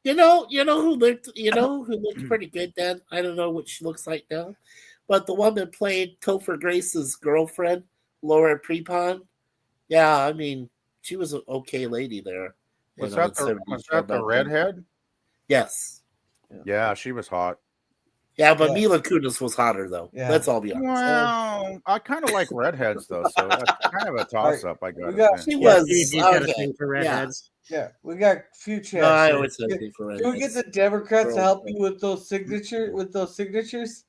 You know who looked pretty good then? I don't know what she looks like now. But the one that played Topher Grace's girlfriend, Laura Prepon. Yeah, I mean, she was an okay lady there. Was that the redhead? Yes. Yeah, she was hot. Yeah, but Yeah. Mila Kunis was hotter though. Yeah. Let's all be honest. Well, I kind of like redheads though, so that's kind of a toss-up. I we got got- to say. She Yeah, was Steve, you've got a okay. thing for redheads. Yeah, we got a few chats. No, I here. always said Can for can we get redheads. the Democrats to Girls. help you with those signatures?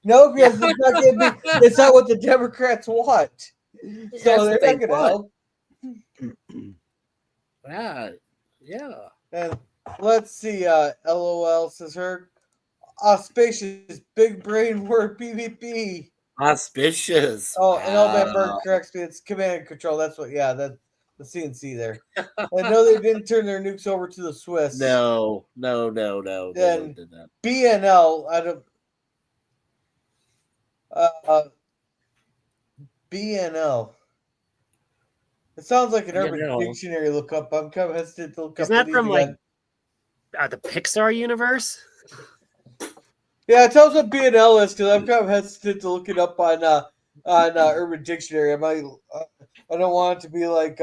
No, because it's not gonna be. It's not what the Democrats want. That's So what they're they not going to want. help. Right. Yeah. And let's see. LOL says her auspicious big brain word PvP. Auspicious. Oh, and all that bird Wow. corrects me. It's command and control. That's what. Yeah, that's the CNC there. I know they didn't turn their nukes over to the Swiss. No. Then did not. BNL. I don't. BNL. It sounds like an Urban BNL. Dictionary lookup. I'm kind of hesitant to look Isn't up that from anything like the Pixar universe? Yeah, tell us what BNL is, because I'm kind of hesitant to look it up on Urban Dictionary. I don't want it to be like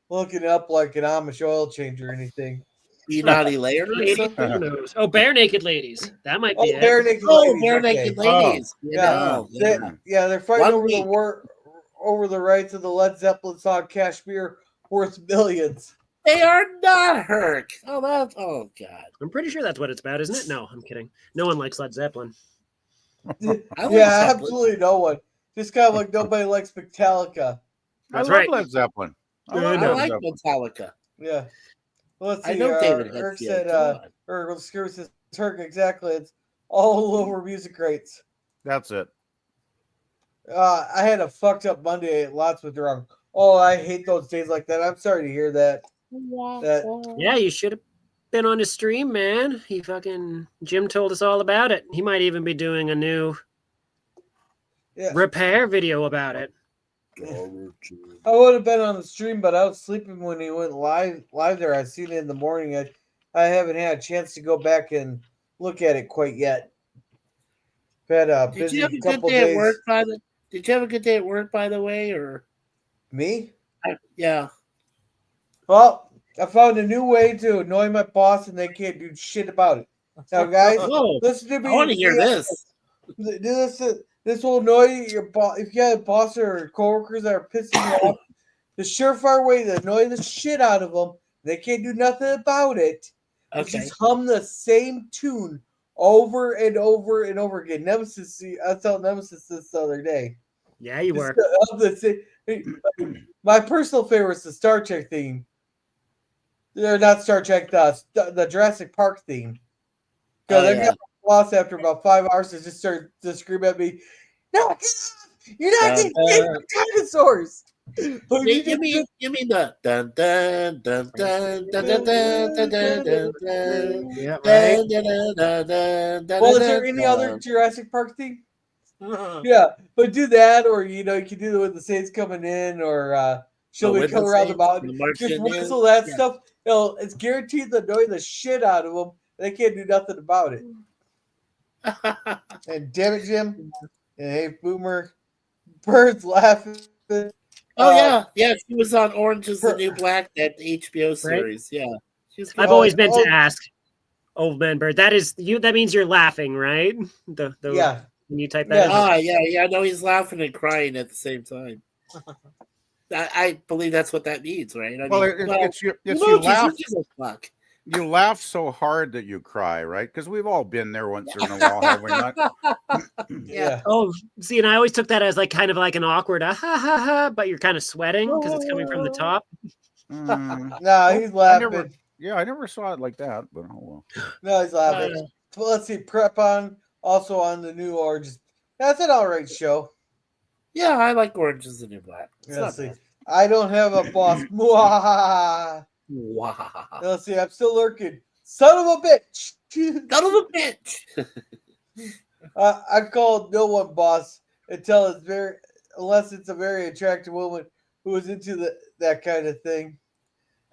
looking up like an Amish oil change or anything. Be naughty later or Ladies, something? who knows? Oh, bare naked ladies. That might Oh, be it. bare naked Oh, ladies. bare okay. naked ladies. Yeah. Yeah. They're fighting One over week. the war over the rights of the Led Zeppelin song "Kashmir," worth millions. They are not hurt. Oh God. I'm pretty sure that's what it's about, isn't it? No, I'm kidding. No one likes Led Zeppelin. I like Yeah, Zeppelin. absolutely no one. Just kind of like nobody likes Metallica. That's I love right. Led Zeppelin. Good love I enough. Led like Zeppelin. Metallica. Yeah. Well, let's see. I know David Eric Hetfield. said, Come on. or Screw says, Turk, exactly. It's all over music rates. That's it. I had a fucked up Monday. Lots went wrong. Oh, I hate those days like that. I'm sorry to hear that. Yeah, you should have been on his stream, man. Jim told us all about it. He might even be doing a new repair video about it. I would have been on the stream, but I was sleeping when he went live there. I seen it in the morning. I haven't had a chance to go back and look at it quite yet. Had a Did busy you have a good couple day days. at work Did you have a good day at work, by the way, or Me? yeah? Well, I found a new way to annoy my boss, and they can't do shit about it. Now, guys, Whoa, listen to me. I want to hear this. This will annoy your boss. If you have a boss or coworkers that are pissing you off, the surefire way to annoy the shit out of them, they can't do nothing about it. is Okay. Just hum the same tune over and over and over again. Nemesis, I was telling Nemesis this the other day. Yeah, you were. My personal favorite is the Star Trek theme. They're not Star Trek, the Jurassic Park theme. Because I got lost after about 5 hours to just start to scream at me. No, get off! You're not getting dinosaurs. But You mean the dun dun dun dun dun dun dun dun dun dun dun. Yeah, right. Well, is there any other Jurassic Park theme? Yeah, but do that, or you can do it with the Saints coming in, or she'll be coming around the mountain. Just whistle that stuff. It's guaranteed to annoy the shit out of them. They can't do nothing about it. And damn it, Jim. And hey, Boomer. Bird's laughing. Oh yeah, she was on Orange Is the New Black, that HBO series. Right? Yeah, I've always meant to ask, Old Man Bird. That is you. That means you're laughing, right? Yeah. When you type that. Yeah. No, he's laughing and crying at the same time. I believe that's what that means, right? You laugh so hard that you cry, right? Because we've all been there once in a while, have we not? Yeah. Oh, see, and I always took that as like kind of like an awkward ha ha ha, but you're kind of sweating because it's coming from the top. No, he's laughing. I never saw it like that, but oh well. No, he's laughing. Well, let's see. Prep on also on the new Orange. That's an all right show. Yeah, I like Orange Is the New Black. Let's see. I don't have a boss. Wow. Let's see. I'm still lurking. Son of a bitch. Son of a bitch. I called no one boss unless it's a very attractive woman who is into that kind of thing.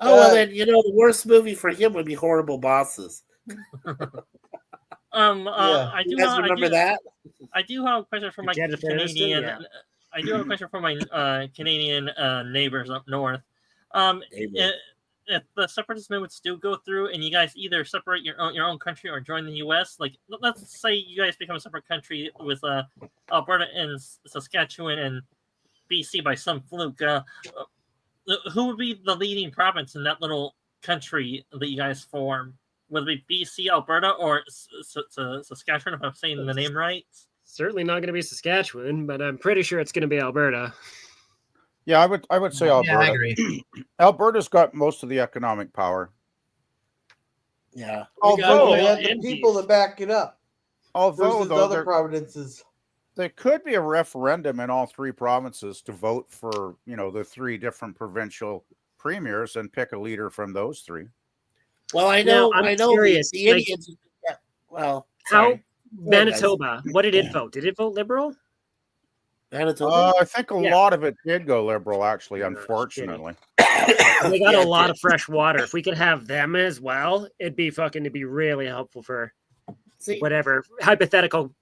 Oh, well, then, the worst movie for him would be Horrible Bosses. I do remember that? I do have a question for my Canadian. I do have a question for my Canadian neighbors up north. if the separatist movement still go through, and you guys either separate your own country or join the U.S., like let's say you guys become a separate country with Alberta and Saskatchewan and BC by some fluke, who would be the leading province in that little country that you guys form? Would it be BC, Alberta, or Saskatchewan, if I'm saying the name right? Certainly not going to be Saskatchewan, but I'm pretty sure it's going to be Alberta. Yeah, I would say Alberta. Yeah, I agree. Alberta's got most of the economic power. Yeah. Although oil they have the and people beef. to back it up. Although Versus though, other provinces. there could be a referendum in all three provinces to vote for, the three different provincial premiers and pick a leader from those three. Well, I Now, know. I'm I know curious, the like, idiots. Yeah, well, How sorry. Manitoba? What did it vote? Did it vote Liberal? Manitoba. I think a Yeah. lot of it did go Liberal, actually, Oh, unfortunately. They got Yeah, a it lot did. of fresh water. If we could have them as well, it'd be really helpful for See, whatever hypothetical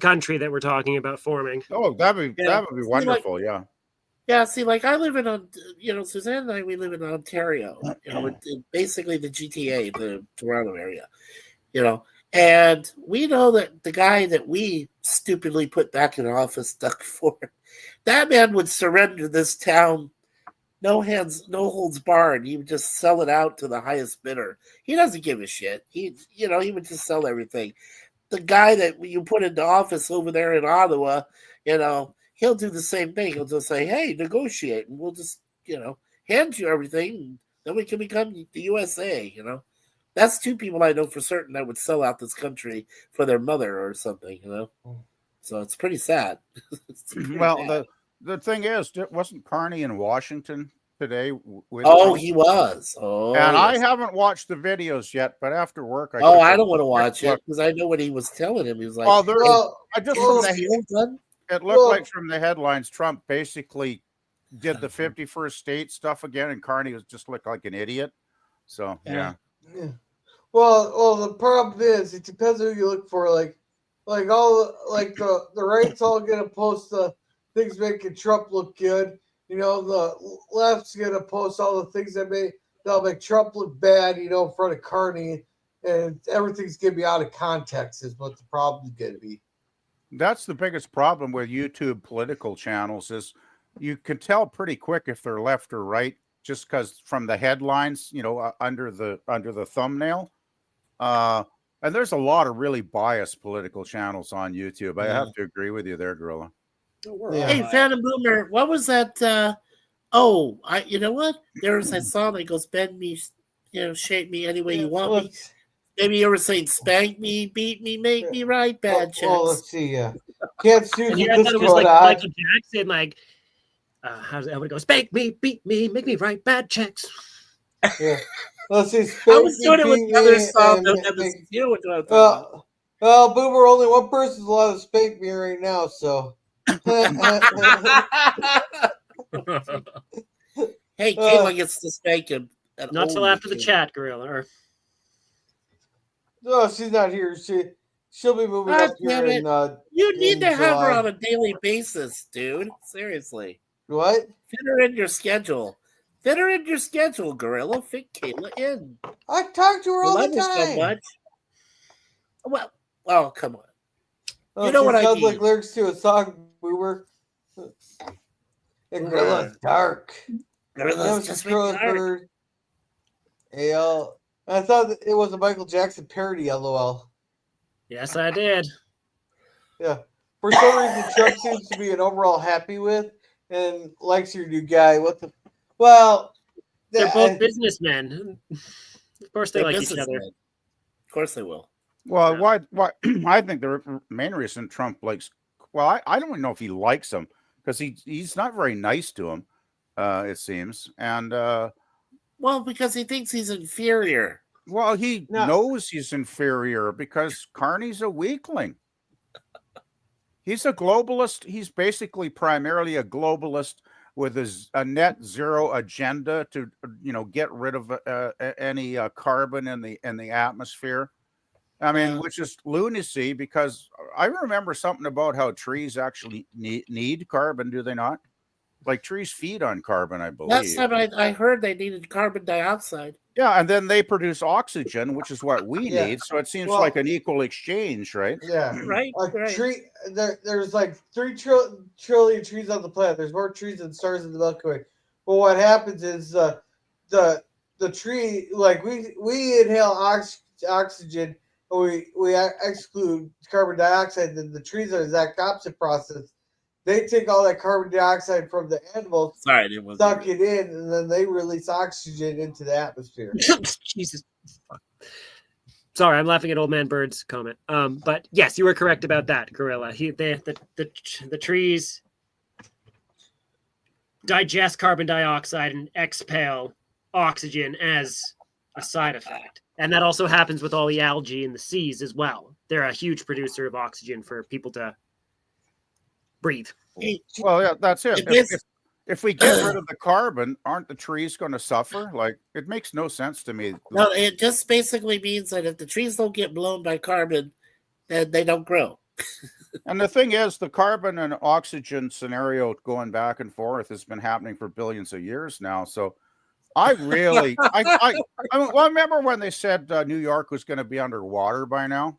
country that we're talking about forming. Oh, that would be See, wonderful, yeah. yeah, see, like I live in, Suzanne and I, we live in Ontario, basically the GTA, the Toronto area, and we know that the guy that we stupidly put back in office, Doug Ford, that man would surrender this town, no holds barred. He would just sell it out to the highest bidder. He doesn't give a shit. He would just sell everything. The guy that you put into office over there in Ottawa, he'll do the same thing. He'll just say, hey, negotiate, and we'll just, hand you everything, and then we can become the USA, That's two people I know for certain that would sell out this country for their mother or something, So it's pretty sad. It's pretty Well, bad. the thing is, wasn't Carney in Washington today? He was. Oh, and I yes. haven't watched the videos yet, but after work, I don't want to watch it because I know what he was telling him. He was like, it looked like from the headlines, Trump basically did the 51st state stuff again, and Carney just looked like an idiot. So yeah. Well, the problem is it depends who you look for. Like the right's all gonna post the things making Trump look good. The left's gonna post all the things that'll make Trump look bad. In front of Carney, and everything's gonna be out of context. Is what the problem's gonna be. That's the biggest problem with YouTube political channels is you can tell pretty quick if they're left or right just because from the headlines, under the thumbnail. And there's a lot of really biased political channels on YouTube. I have to agree with you there, Gorilla. Hey, Phantom Boomer, what was that? You know what? There's that song that goes, bend me, shape me any way you want me. Maybe you were saying, spank me, beat me, make me write bad checks. Oh, let's see. Can't sue And I thought it was like Michael Jackson, like, how would it go? Spank me, beat me, make me write bad checks. Yeah. Let's see. I was doing it with the other song. Well, Boomer, only one person's allowed to spank me right now, so. Hey, Kayla gets to spank him. Not till after the chat, Gorilla. No, she's not here. She'll be moving up here. You need to have her on a daily basis, dude. Seriously. What? Fit her in your schedule. Fit her in your schedule, Gorilla. Fit Kayla in. I talk to her all the time. So much. Well, come on. You know what I mean. Sounds like lyrics to a song, Boomer. And Gorilla's dark. Gorilla's just dark. I thought it was a Michael Jackson parody, LOL. Yes, I did. Yeah. For some reason, Trump seems to be an overall happy with and likes your new guy. Well, they're both businessmen. Of course, they like each other. Of course, they will. Well, why? I think the main reason Trump likes. Well, I don't know if he likes him because he's not very nice to him. It seems, and because he thinks he's inferior. Well, he knows he's inferior because Carney's a weakling. He's a globalist. He's basically primarily a globalist with a net zero agenda to get rid of any carbon in the atmosphere. I mean, which is lunacy because I remember something about how trees actually need carbon, do they not? Like trees feed on carbon, I believe. Last time I heard they needed carbon dioxide. Yeah, and then they produce oxygen, which is what we Yeah. need. So it seems Well- like an equal exchange, right? Yeah. Right, right. There's like 3 trillion trees on the planet. There's more trees than stars in the Milky Way. But what happens is the tree, like we inhale oxygen and we exclude carbon dioxide. Then the trees are the exact opposite process. They take all that carbon dioxide from the animals, Sorry, it was suck it in, and then they release oxygen into the atmosphere. Jesus. Fuck. Sorry, I'm laughing at Old Man Bird's comment. But yes, you were correct about that, Gorilla. The trees digest carbon dioxide and exhale oxygen as a side effect. And that also happens with all the algae in the seas as well. They're a huge producer of oxygen for people to breathe. Well, yeah, that's it. It If we get rid of the carbon, aren't the trees going to suffer? Like, it makes no sense to me. No, it just basically means that if the trees don't get blown by carbon, then they don't grow. And the thing is, the carbon and oxygen scenario going back and forth has been happening for billions of years now. So I really, I remember when they said New York was going to be underwater by now.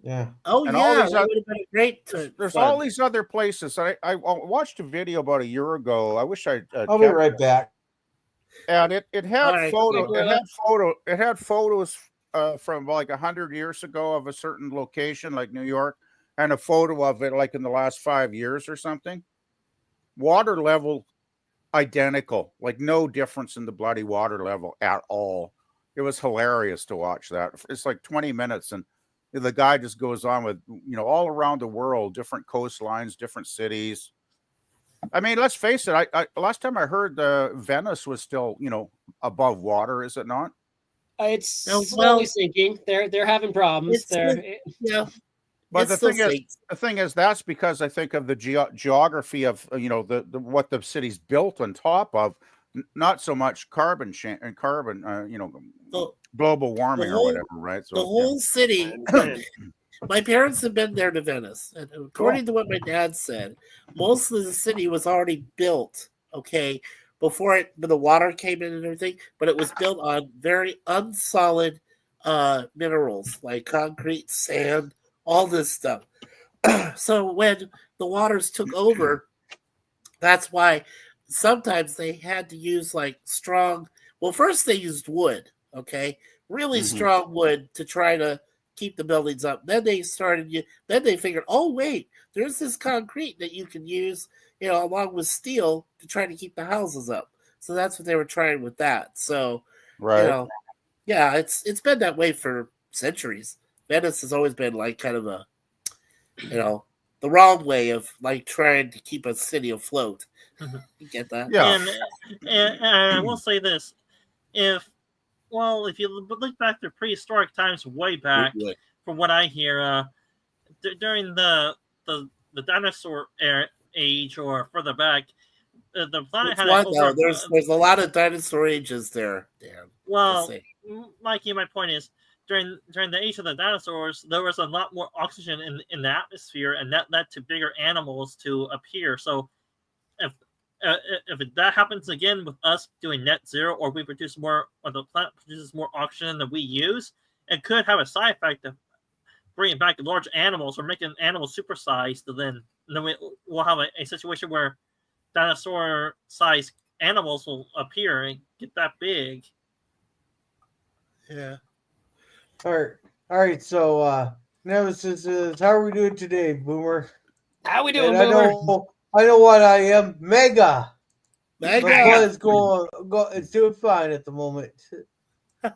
Yeah. Oh, And yeah, all these that oth- would have been a great. There's fun. all these other places. I watched a video about a year ago. I wish I. I'll be right back. And it had All right, it had photos from like 100 years ago of a certain location like New York, and a photo of it like in the last 5 years or something. Water level identical, like no difference in the bloody water level at all. It was hilarious to watch that. It's like 20 minutes, and the guy just goes on with, all around the world, different coastlines, different cities. I mean, let's face it. I last time I heard Venice was still, above water, is it not? It's Oh, slowly well, sinking. They're having problems. Yeah. But It's the still thing is, that's because I think of the geography of the what the city's built on top of, not so much carbon Oh, global warming the or whole- whatever, right? So the whole city. My parents have been there to Venice, and according to what my dad said, most of the city was already built. Okay, before the water came in and everything, but it was built on very unsolid minerals like concrete, sand, all this stuff. So when the waters took over, that's why sometimes they had to use like strong. Well, first they used wood, okay, really strong wood to try to keep the buildings up. Then they figured, oh wait, there's this concrete that you can use, along with steel to try to keep the houses up. So that's what they were trying with that. So, right. Yeah, it's been that way for centuries. Venice has always been like kind of a, the wrong way of like trying to keep a city afloat. You get that? Yeah. And I will say this: if you look back to prehistoric times, way back, from what I hear, during the dinosaur age or further back, the planet had over. There's a lot of dinosaur ages there, Dan. Well, Mikey, my point is, during the age of the dinosaurs, there was a lot more oxygen in the atmosphere, and that led to bigger animals to appear. So, if that happens again with us doing net zero, or we produce more, or the planet produces more oxygen than we use, it could have a side effect of bringing back large animals or making animals supersized. Then we'll have a situation where dinosaur-sized animals will appear and get that big. Yeah. All right. So Nemesis is, how are we doing today, Boomer? How we doing, And Boomer? I know what I am. Mega. Mega. My blood is it's doing fine at the moment.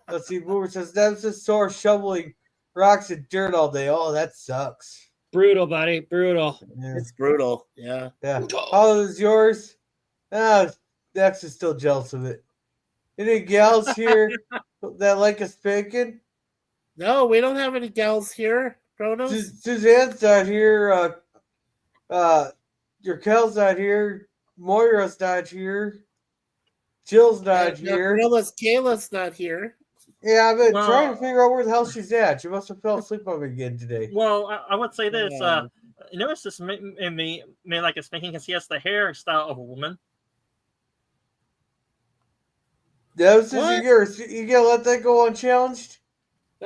Let's see. Boomer says Nemesis sore shoveling rocks and dirt all day. Oh, that sucks. Brutal, buddy. Brutal. Yeah. It's brutal. Yeah. How is yours? Dex is still jealous of it. Any gals here that like a spanking? No, we don't have any gals here, Kronos. Suzanne's not here. Your Kel's not here. Moira's not here. Jill's not here. Kayla's not here. Yeah, I've been trying to figure out where the hell she's at. She must have fell asleep on me again today. Well, I would say this. Nemesis may like a spanking because he has the hairstyle of a woman. This is What? yours. You gonna let that go unchallenged?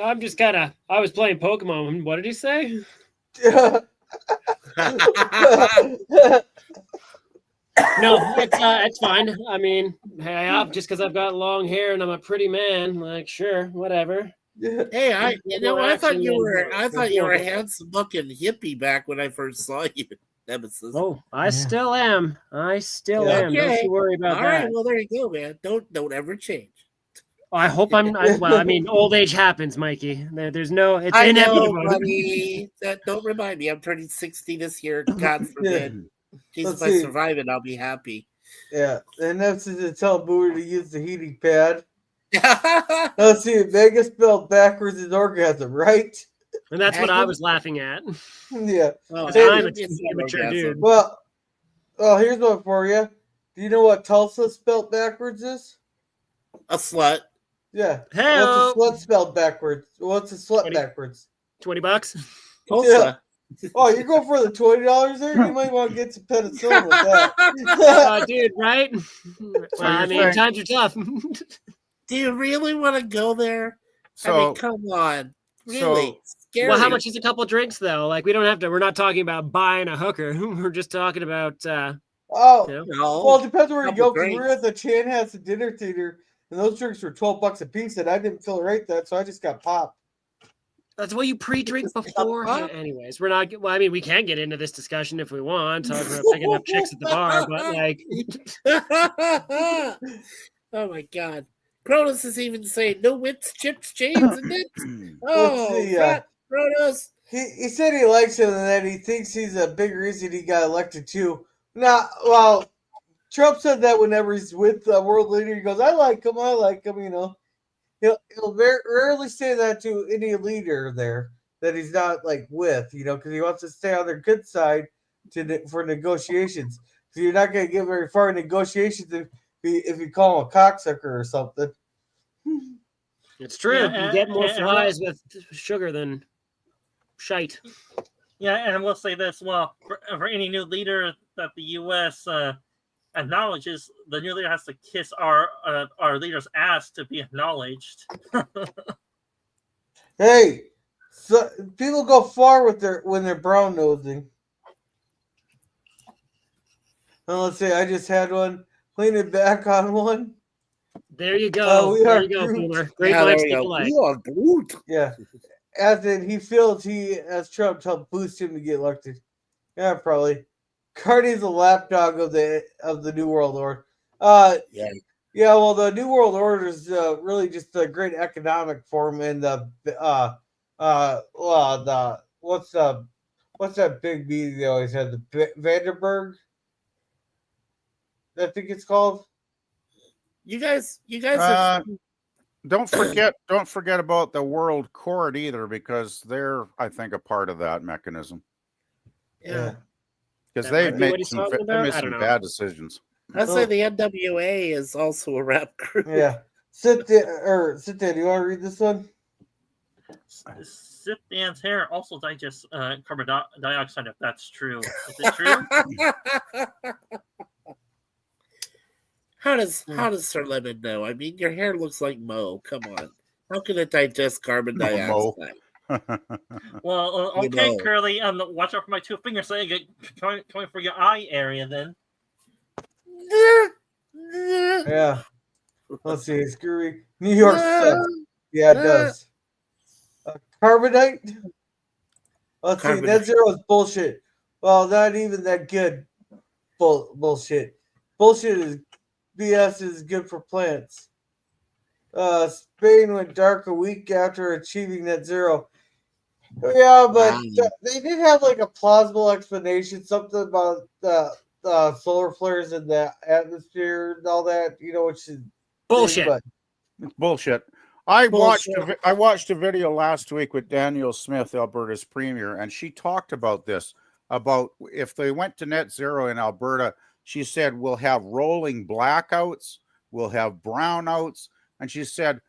I'm just I was playing Pokemon. What did he say? No, it's fine. I mean, hey, just because I've got long hair and I'm a pretty man, like sure, whatever. Hey, I thought you were a Yeah. handsome looking hippie back when I first saw you, Nemesis. Oh, I still am. I still Yeah. am. Don't you worry about All that. right, well there you go, man. Don't ever change. I hope well, I mean, old age happens, Mikey. There's no, it's I know, inevitable. buddy. Don't remind me. I'm turning 60 this year. God forbid. Jesus, Let's if I see. survive it, I'll be happy. Yeah, and that's to tell Booty to use the heating pad. Let's see, Vegas spelled backwards is orgasm, right? And that's what I was laughing at. Yeah. Oh, Hey, I'm it's an not immature orgasm. dude. Well, here's one for you. Do you know what Tulsa spelled backwards is? A slut. Yeah. Hello. What's a slut spelled backwards? What's a slut 20. backwards? $20. Tulsa. Oh, you go for the $20 there? You might want to get some penicillin with that. Dude, right? Well, I mean, saying- times are tough. Do you really want to go there? I So mean, come on. Really? Scary. Well, how much is a couple drinks though? Like, we don't have to. We're not talking about buying a hooker. We're just talking about. Oh, You know? No. well, it depends where you Couple go. Because we were at the Chanhassen Dinner Theater, and those drinks were $12 a piece, and I didn't feel right that, so I just got popped. That's what you pre-drink before. Huh? Anyways, we're not. Well, I mean, we can get into this discussion if we want. Talk about picking up chicks at the bar, but like, oh my God. Cronus is even saying no wits, chips, chains, and nits. Oh, see, fat Cronus. He said he likes him and that he thinks he's a big reason he got elected too. Now, well, Trump said that whenever he's with the world leader, he goes, I like him, you know. He'll rarely say that to any leader there that he's not like with, you know, because he wants to stay on their good side for negotiations. So you're not going to get very far in negotiations if you call him a cocksucker or something. it's true. Yeah, you get more and- flies with sugar than shite. Yeah, and I will say this: well, for any new leader that the U.S. Acknowledges, the new leader has to kiss our leader's ass to be acknowledged. Hey, so people go far with when they're brown nosing. And let's see, I just had one. Clean it back on one. There you go. we There are you go, Groot. Boomer. Great Yeah, minds there you think go. alike. You are Groot. Yeah. As in, he feels he has Trump to help boost him to get elected. Yeah, probably. Cardi's a lapdog of the New World Order. Yeah. Yeah, well, the New World Order is really just a great economic form, and what's that big meeting they always had? The Vandenberg, I think it's called. You guys are don't forget about the World Court either, because they're, I think, a part of that mechanism. yeah. Because That might they've be what made he's some, talking about? I don't know. bad decisions. I'd say the NWA is also a rap group. Yeah. Sit there. Do you want to read this one? Sip Dan's hair also digests carbon dioxide, if that's true. Is it true? How does Sir Lemon know? I mean, your hair looks like Mo. Come on. How can it digest carbon Mo. dioxide? Well, You okay, know. Curly. Watch out for my 2 fingers. So you get coming for your eye area then. Yeah. Let's see. Screwy. New York sucks. Yeah, it does. Carbonite. Let's see. Carbonite. Net zero is bullshit. Well, not even that good. Bullshit. Bullshit is BS is good for plants. Spain went dark a week after achieving net zero. Yeah, but Wow. they did have like a plausible explanation, something about the solar flares in the atmosphere and all that, you know, which is Bullshit. But It's bullshit. I watched Bullshit. a video last week with Danielle Smith, Alberta's premier, and she talked about this, about if they went to net zero in Alberta. She said we'll have rolling blackouts, we'll have brownouts, and she said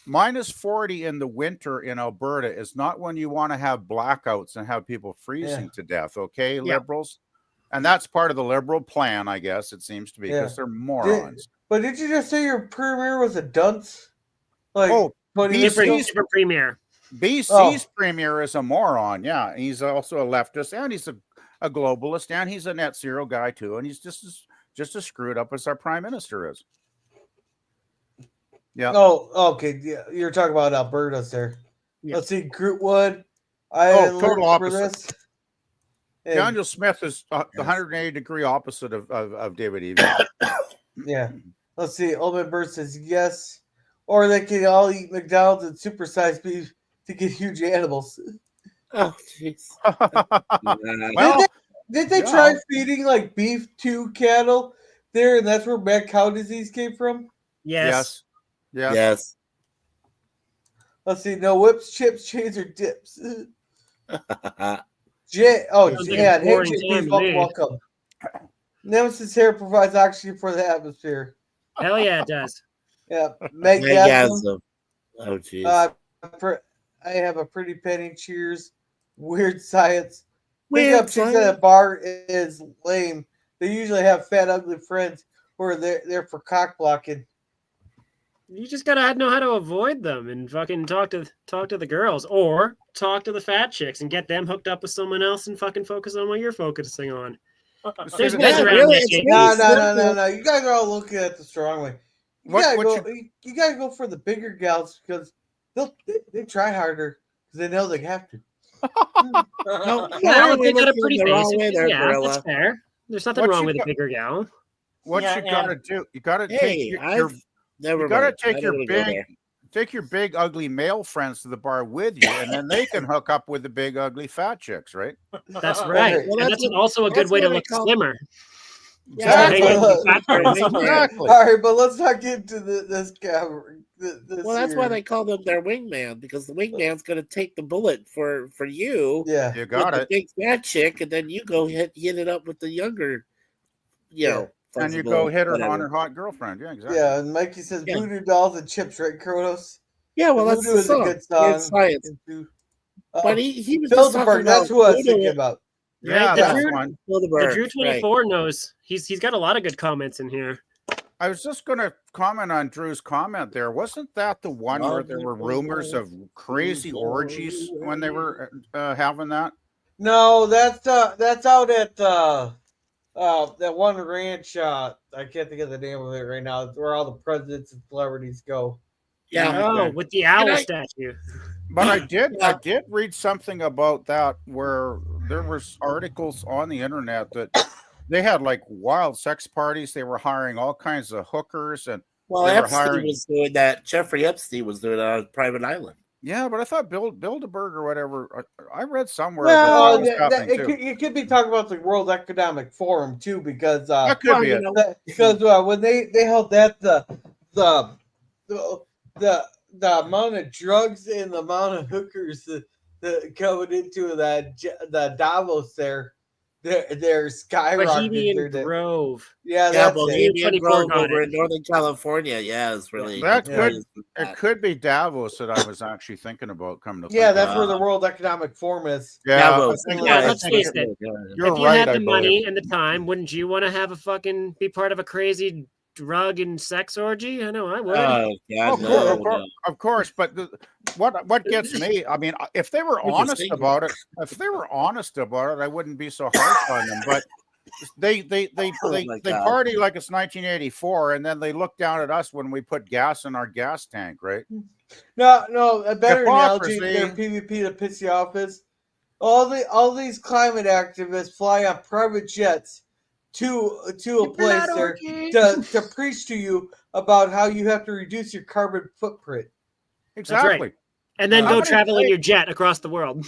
minus 40 in the winter in Alberta is not when you want to have blackouts and have people freezing to death. Okay, Yeah. liberals, and that's part of the liberal plan, I guess it seems to be, because they're morons. But did you just say your premiere was a dunce? Like, Oh, 20 years ago? Different premiere. BC's premier is a moron. Yeah, he's also a leftist, and he's a globalist, and he's a net zero guy too, and he's just as screwed up as our prime minister is. Yeah. Oh, okay. Yeah, you're talking about Alberta's there. Yeah. Let's see, Grootwood. I total opposite. this. And, Daniel Smith is the 180-degree opposite of David Eby. yeah. Let's see. Oldman Bird says yes. Or they can all eat McDonald's and supersize beef to get huge animals. Oh, jeez. Well, Did they try feeding like beef to cattle there, and that's where mad cow disease came from? Yes. Yes. Let's see. No whips, chips, chains, or dips. Sounds Hey, boring JP, time to me. welcome. Nemesis hair provides oxygen for the atmosphere. Hell yeah, it does. Yeah, Megasm. Megasm. Oh, jeez. I have a pretty penny. Cheers. Weird science. Weird Pickup chicks science. at a bar is lame. They usually have fat, ugly friends who are there for cock blocking. You just gotta know how to avoid them and fucking talk to the girls, or talk to the fat chicks and get them hooked up with someone else and fucking focus on what you're focusing on. There's guys around that shit. No. You guys are all looking at this the wrong way. You gotta go for the bigger gals because they try harder because they know they have to. Yeah, they got a pretty face. There, Yeah, Gorilla. that's fair. There's nothing wrong with a bigger gal. What Yeah, you gotta do? You gotta Hey, take your big ugly male friends to the bar with you, and then they can hook up with the big ugly fat chicks, right? That's right. Well, And that's also a good way to look slimmer. Yeah, So, hey, Exactly. All right, but let's not get into this camera. Well, that's why they call them their wingman, because the wingman's going to take the bullet for you. Yeah. You got with it. the big fat chick, and then you go hit it up with the younger, And you go hit her on her hot girlfriend. Yeah, exactly. Yeah, and Mikey says Yeah. voodoo dolls and chips, right, Kronos? Yeah, well, that's Voodoo the is a song. good song. It's science. But But he was just talking Bilderberg, about that's who I was voodoo. thinking about. Yeah, Right, that's Drew- one. The Bilderberg, Drew 24 knows. He's got a lot of good comments in here. I was just going to comment on Drew's comment there. Wasn't that the one where there were rumors of crazy orgies when they were having that? No, that's out at that one ranch. I can't think of the name of it right now. It's where all the presidents and celebrities go. Yeah. Oh, with the owl I- statue. But I did read something about that where there was articles on the internet that they had like wild sex parties. They were hiring all kinds of hookers and Well, they were Epstein hiring. was doing that. Jeffrey Epstein was doing it on a private island. Yeah, but I thought Bilderberg or whatever. I read somewhere Well, that was happening too. you could be talking about the World Economic Forum too, because That could be it. because when they held that the amount of drugs and the amount of hookers that coming into the Davos there, they're skyrocketing. Bohemian Grove. Yeah, Yeah, that's it. Bohemian 24 Grove got over it. in Northern California. Yeah, it's really That Yeah. could it could be Davos that I was actually thinking about coming to. Yeah, think that's of where it. the World Economic Forum is. Yeah, Davos. I think- Yeah, I let's think face you're- it. You're If you right. had I the money believe. and the time, wouldn't you want to have be part of a crazy drug and sex orgy? I know I would. Oh, God, Of course, but what gets me? I mean, if they were Interesting. honest about it, I wouldn't be so harsh on them. But they my God. party like it's 1984, and then they look down at us when we put gas in our gas tank, right? No, a better analogy Hypocrisy. than PvP to piss you off is all these climate activists fly on private jets to a place there to preach to you about how you have to reduce your carbon footprint. Exactly. And then How go many travel in places- your jet across the world.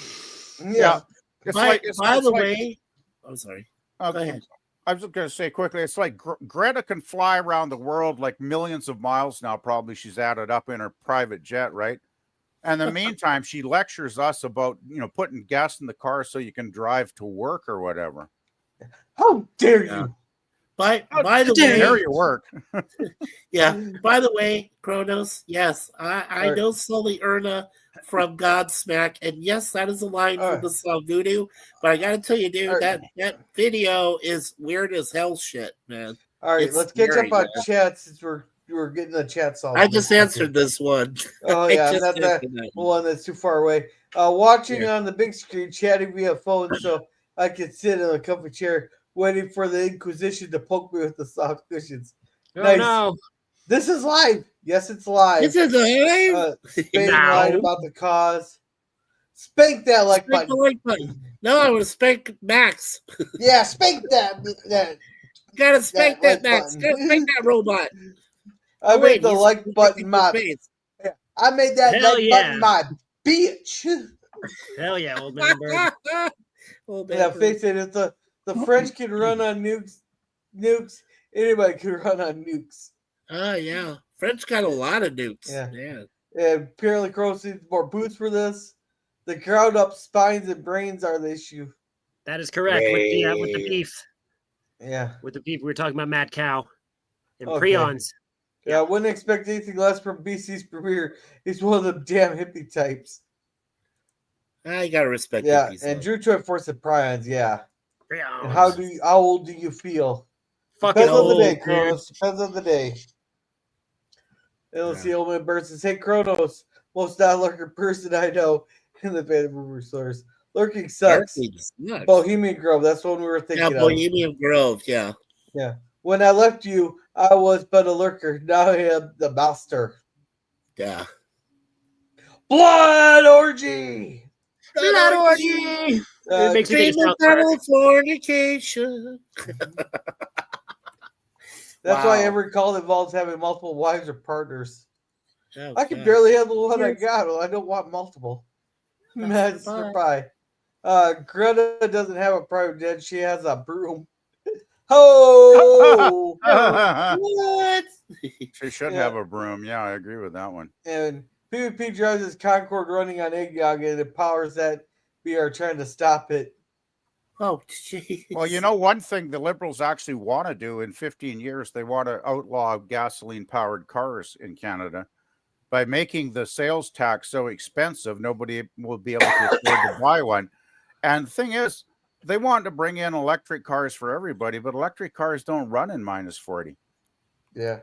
Yeah. It's By, like it's, by it's the like- way, I'm sorry. Go ahead. I was just going to say quickly, it's like Greta can fly around the world like millions of miles now. Probably she's added up in her private jet, right? And in the meantime, she lectures us about putting gas in the car so you can drive to work or whatever. How dare Yeah. you? By the There way, you work. yeah. By the way, Kronos, yes, I know Sully Erna from Godsmack, and yes, that is a line from the song Voodoo. But I gotta tell you, dude, that video is weird as hell shit, man. All right, It's let's catch scary, up on man. chat since we're getting the chat solved. I just answered this one. Oh I yeah, just not that answered that one. one that's too far away. Watching Yeah. on the big screen, chatting via phone, so I can sit in a comfy chair, waiting for the Inquisition to poke me with the soft cushions. Oh Nice. no. This is live. Yes, it's live. This is live. Spain No. lied about the cause. Spank that like Spank the button. like button. No, I would spank Max. Yeah, spank that. Gotta spank That that like Max. button. Gotta spank that robot. I Oh, made the he's like button in my. space. I made that Hell like yeah. button my bitch. Hell yeah, old man bird. Old Yeah, man bird. face it. If the French can run on nukes, anybody can run on nukes. Oh yeah, French got a lot of nukes. Yeah. Yeah. And apparently, Crows needs more boots for this. The ground up spines and brains are the issue. That is correct with the beef. Yeah. With the beef, we were talking about mad cow and Okay. prions. Yeah, I wouldn't expect anything less from BC's premier. He's one of the damn hippie types. I gotta respect. Yeah, hippies, and though. Drew Troy Force of Prions, yeah. Prions. And how old do you feel? Fucking Depends on the old, day, dude. Kronos. Depends on the day. And let's see, Old Man Bird says, "Hey, Kronos, most non-lurker person I know in the Phantom Movie stores. Lurking sucks. Arcade's nuts. Bohemian Grove, that's what we were Yeah, thinking of. Bohemian Grove. Yeah. Yeah. When I left you, I was but a lurker. Now I am the master. Yeah. Blood orgy. Blood orgy. It makes me think of Dream South Park. of fornication. That's why Wow. every call involves having multiple wives or partners. Oh, I can God. barely handle the one I got. I don't want multiple. That's Bye. pie. Greta doesn't have a private jet. She has a broom. Ho! What? She should Yeah. have a broom. Yeah, I agree with that one. And PvP drives his Concorde running on eggnog and it powers that we are trying to stop it. Oh, jeez. Well, you know, one thing the Liberals actually want to do in 15 years, they want to outlaw gasoline-powered cars in Canada. By making the sales tax so expensive, nobody will be able to afford to buy one. And the thing is, they want to bring in electric cars for everybody, but electric cars don't run in -40. Yeah.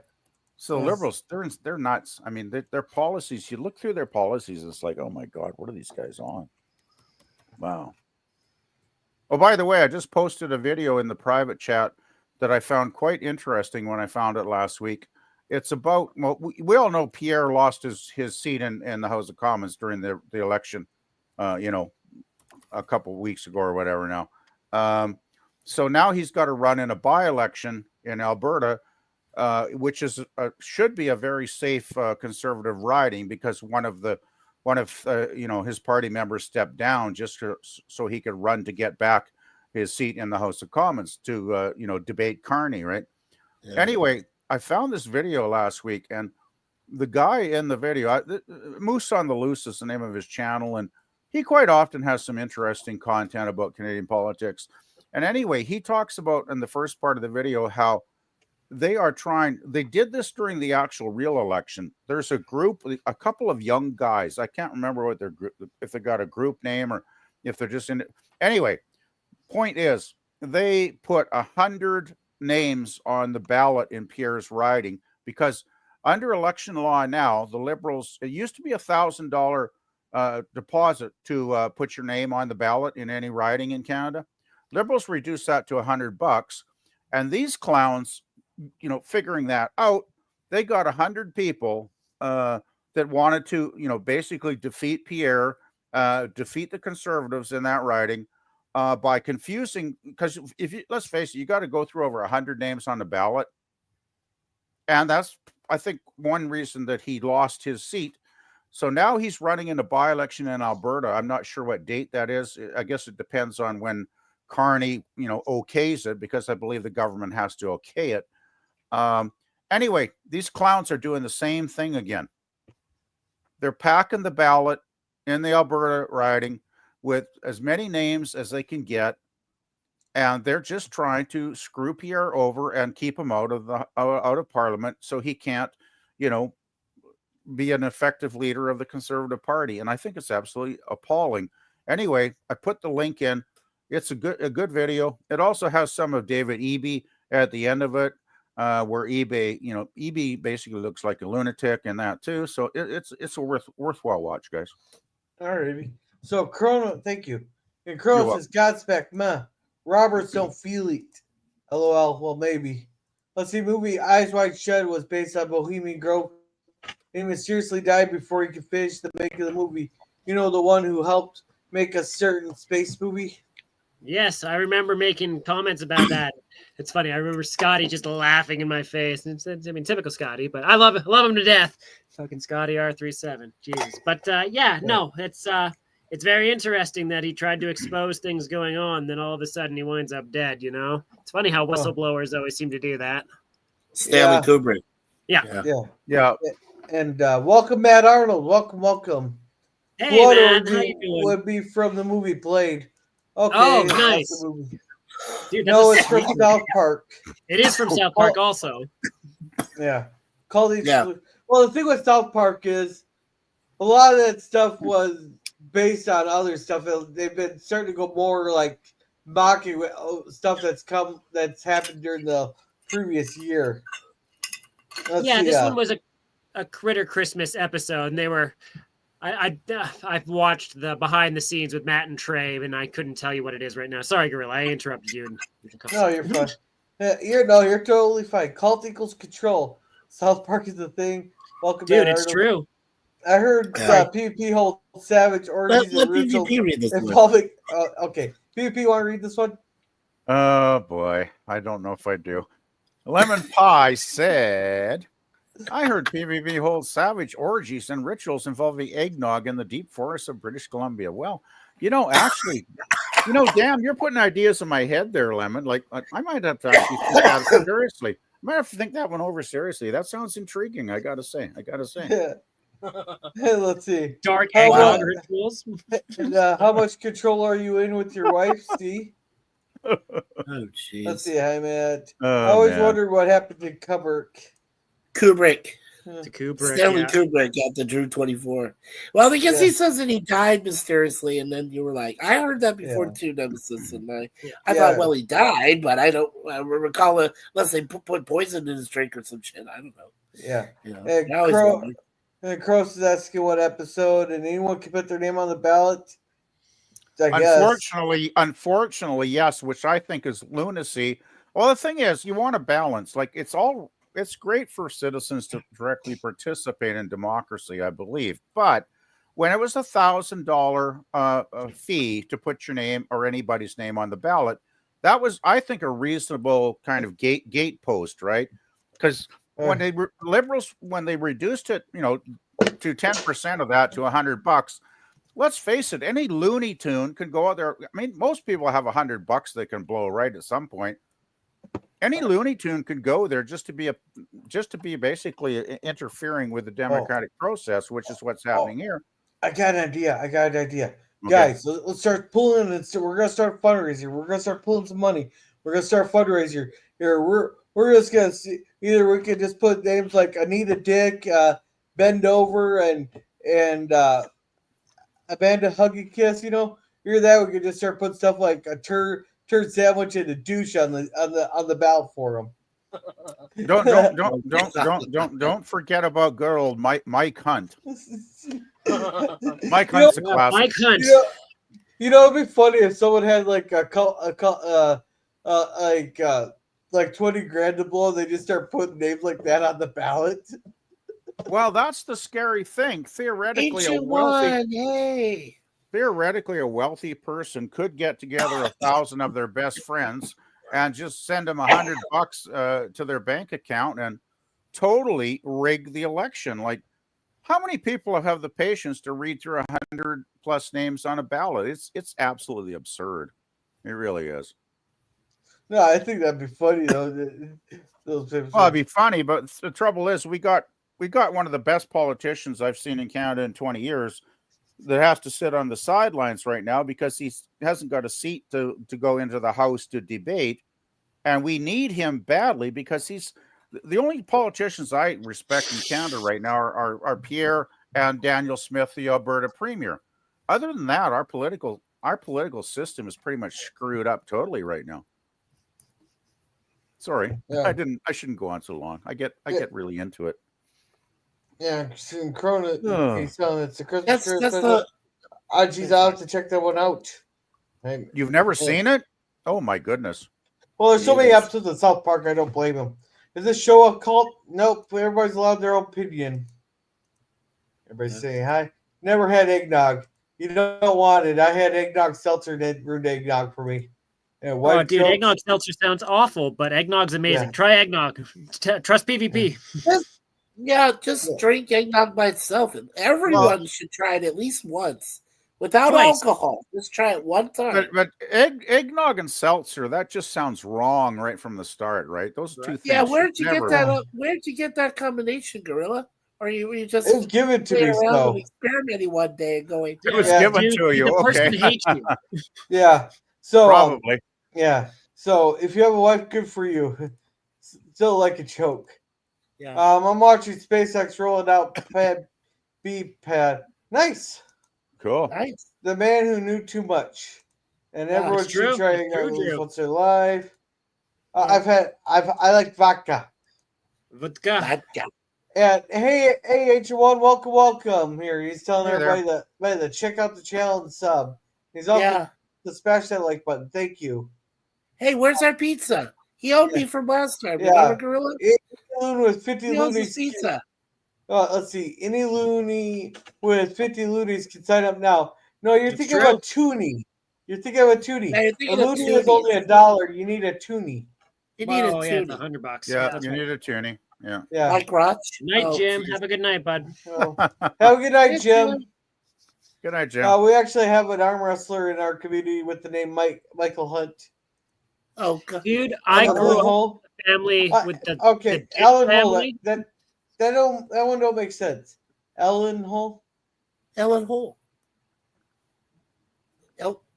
So Yes. Liberals, they're nuts. I mean, their policies, you look through their policies, it's like, oh my God, what are these guys on? Wow. Oh, by the way, I just posted a video in the private chat that I found quite interesting when I found it last week. It's about, well, we all know Pierre lost his seat in the House of Commons during the election, a couple of weeks ago or whatever now. So now he's got to run in a by-election in Alberta, which is should be a very safe conservative riding because one of his party members stepped down just so he could run to get back his seat in the House of Commons to debate Carney, right? Yeah. Anyway, I found this video last week, and the guy in the video, Moose on the Loose is the name of his channel, and he quite often has some interesting content about Canadian politics. And anyway, he talks about in the first part of the video how they did this during the actual real election. There's a group, a couple of young guys. I can't remember what their group, if they got a group name or if they're just in it. Anyway, point is, they put 100 names on the ballot in Pierre's riding because under election law now, the Liberals, it used to be $1,000 deposit to put your name on the ballot in any riding in Canada. Liberals reduced that to $100, and these clowns, figuring that out, they got 100 people that wanted to, basically defeat Pierre, defeat the Conservatives in that riding by confusing. Because let's face it, you got to go through over 100 names on the ballot, and that's, I think, one reason that he lost his seat. So now he's running in a by-election in Alberta. I'm not sure what date that is. I guess it depends on when Carney, okays it, because I believe the government has to okay it. Anyway, these clowns are doing the same thing again. They're packing the ballot in the Alberta riding with as many names as they can get, and they're just trying to screw Pierre over and keep him out of Parliament so he can't, be an effective leader of the Conservative Party. And I think it's absolutely appalling. Anyway, I put the link in. It's a good video. It also has some of David Eby at the end of it. where eBay basically looks like a lunatic in that too. So it's a worthwhile watch, guys. All right. So Chrono, thank you. And You're Chrono welcome. says Godspeck, meh. Roberts don't feel it. LOL. Well, maybe. Let's see. Movie Eyes Wide Shut was based on Bohemian Grove. He mysteriously died before he could finish the making of the movie. You know, the one who helped make a certain space movie. Yes, I remember making comments about that. It's funny. I remember Scotty just laughing in my face. And I mean, typical Scotty, but I love him to death. Fucking Scotty R37. Jesus. But no, it's very interesting that he tried to expose things going on, then all of a sudden he winds up dead, you know? It's funny how whistleblowers always seem to do that. Stanley Kubrick. Yeah. And welcome, Matt Arnold. Welcome. Hey, What man, how you doing? would be from the movie Blade. Okay. Oh, it's nice. not the movie. Dude, No, that's it's from South Park. It is from South Park also. Yeah. Well, the thing with South Park is a lot of that stuff was based on other stuff. They've been starting to go more like mocking with stuff that's happened during the previous year. This one was a Critter Christmas episode, and they were. I've watched the behind the scenes with Matt and Trey, and I couldn't tell you what it is right now. Sorry, Gorilla, I interrupted you. No, you're fine. You're totally fine. Cult equals control. South Park is the thing. Welcome, dude. Matt It's Arnold. true. I heard PvP hold savage orgies Let and rituals PvP read this in one. public. Okay, PvP, want to read this one? Oh boy, I don't know if I do. Lemon Pie said, I heard PvP holds savage orgies and rituals involving eggnog in the deep forests of British Columbia. Well, actually, damn, you're putting ideas in my head there, Lemon. Like, I might have to actually think that seriously. I might have to think that one over seriously. That sounds intriguing, I gotta say. Yeah. Let's see. Dark How eggnog about- rituals. And, how much control are you in with your wife, Steve? Oh, Let's jeez. see. Hi, Matt. I Oh, always man. wondered what happened to Kubrick. Kubrick. To Kubrick. Stanley Yeah. Kubrick got the Drew 24. Well, because Yeah. he says that he died mysteriously, and then you were like, I heard that before Yeah. too, Nemesis. And I Yeah. thought, well, he died, but I don't recall it unless they put poison in his drink or some shit. I don't know. Yeah. You know, And I always Crow- wondered. And Cross is asking what episode, and anyone can put their name on the ballot. I guess. Unfortunately, yes, which I think is lunacy. Well, the thing is, you want a balance. Like, it's great for citizens to directly participate in democracy, I believe. But when it was $1,000 fee to put your name or anybody's name on the ballot, that was, I think, a reasonable kind of gate post, right? Because when liberals, when they reduced it, to 10% of that to $100, let's face it, any Looney Tune can go out there. I mean, most people have $100 they can blow right at some point. Any Looney Tune could go there just to be basically interfering with the democratic process, which is what's happening here. I got an idea. Okay. Guys, let's start pulling. We're gonna start fundraising. We're gonna start pulling some money. We're gonna start fundraising here. We're just gonna see. Either we can just put names like Anita Dick, Bend Over, and Amanda Huggy Kiss. Either that we could just start putting stuff like a turd sandwich and a douche on the ballot for them. Don't forget about good old Mike Hunt. Mike Hunt's a classic. Mike Hunt. It'd be funny if someone had like like 20 grand to blow. They just start putting names like that on the ballot. Well, that's the scary thing. Theoretically, a wealthy person could get together 1,000 of their best friends and just send them $100 to their bank account and totally rig the election. Like, how many people have the patience to read through 100 plus names on a ballot? It's absolutely absurd. It really is. No, I think that'd be funny though. Well, it'd be funny, but the trouble is, we got one of the best politicians I've seen in Canada in 20 years that has to sit on the sidelines right now because he hasn't got a seat to go into the House to debate. And we need him badly because he's the only politicians I respect in Canada right now are Pierre and Daniel Smith, the Alberta Premier. Other than that, our political system is pretty much screwed up totally right now. Sorry, Yeah. I shouldn't go on so long. I get really into it. Yeah, in Corona, he's telling it's a Christmas tree. That's the. Geez, I'll have to check that one out. You've never seen it? Oh my goodness! Well, there's so many Yes. episodes of South Park, I don't blame him. Is this show a cult? Nope. Everybody's allowed their own opinion. Everybody's saying hi. Never had eggnog. You don't want it. I had eggnog seltzer and it ruined eggnog for me. Yeah, Oh, dude, eggnog seltzer sounds awful, but eggnog's amazing. Yeah. Try eggnog. Trust PvP. Just drink eggnog by itself. And everyone should try it at least once without Twice. alcohol. Just try it one time. But eggnog and seltzer, that just sounds wrong right from the start, right? Those two things. Yeah, where'd you never- get that? Where'd you get that combination, Gorilla? Or you just It was given to playing me, around so. and experimenting one day and going, It was Yeah, given Dude, to you. the person Okay, hates you. Yeah. So, probably. yeah. So, if you have a wife, good for you. Still like a choke. yeah. I'm watching SpaceX rolling out Pad B pad. Nice. Cool. Nice. The man who knew too much. And Yeah, everyone it's true. should try It's true, it Drew. once in their life. I like vodka. Vodka. Vodka. And hey, H1, welcome here. He's telling Hey there. everybody to check out the channel and sub. He's also Yeah. to smash that like button. Thank you. Hey, where's our pizza? He owed me from last time. Yeah. Remember, Gorilla? Loon with 50 He owes loonies. us pizza. Let's see. Any loony with 50 loonies can sign up now. No, you're It's thinking true. of a toonie. You're thinking of a toonie. Yeah, you're A thinking of loony is toonie. only $1. You need a toonie. You need Oh, a yeah, it's toonie. $100. Yeah, That's you right. need a tuning. Yeah. Yeah. Like Roch? Night, Oh, Jim. geez. Have a good night, bud. So, have a good night, Thanks, Jim. Jim. Good night, Jim. We actually have an arm wrestler in our community with the name Michael Hunt. Oh, God. Dude, I Alan grew up Hole. in a family Uh, with the Okay, Dick Alan Hole. family. That one don't make sense. Alan Hole. Ellen Hole.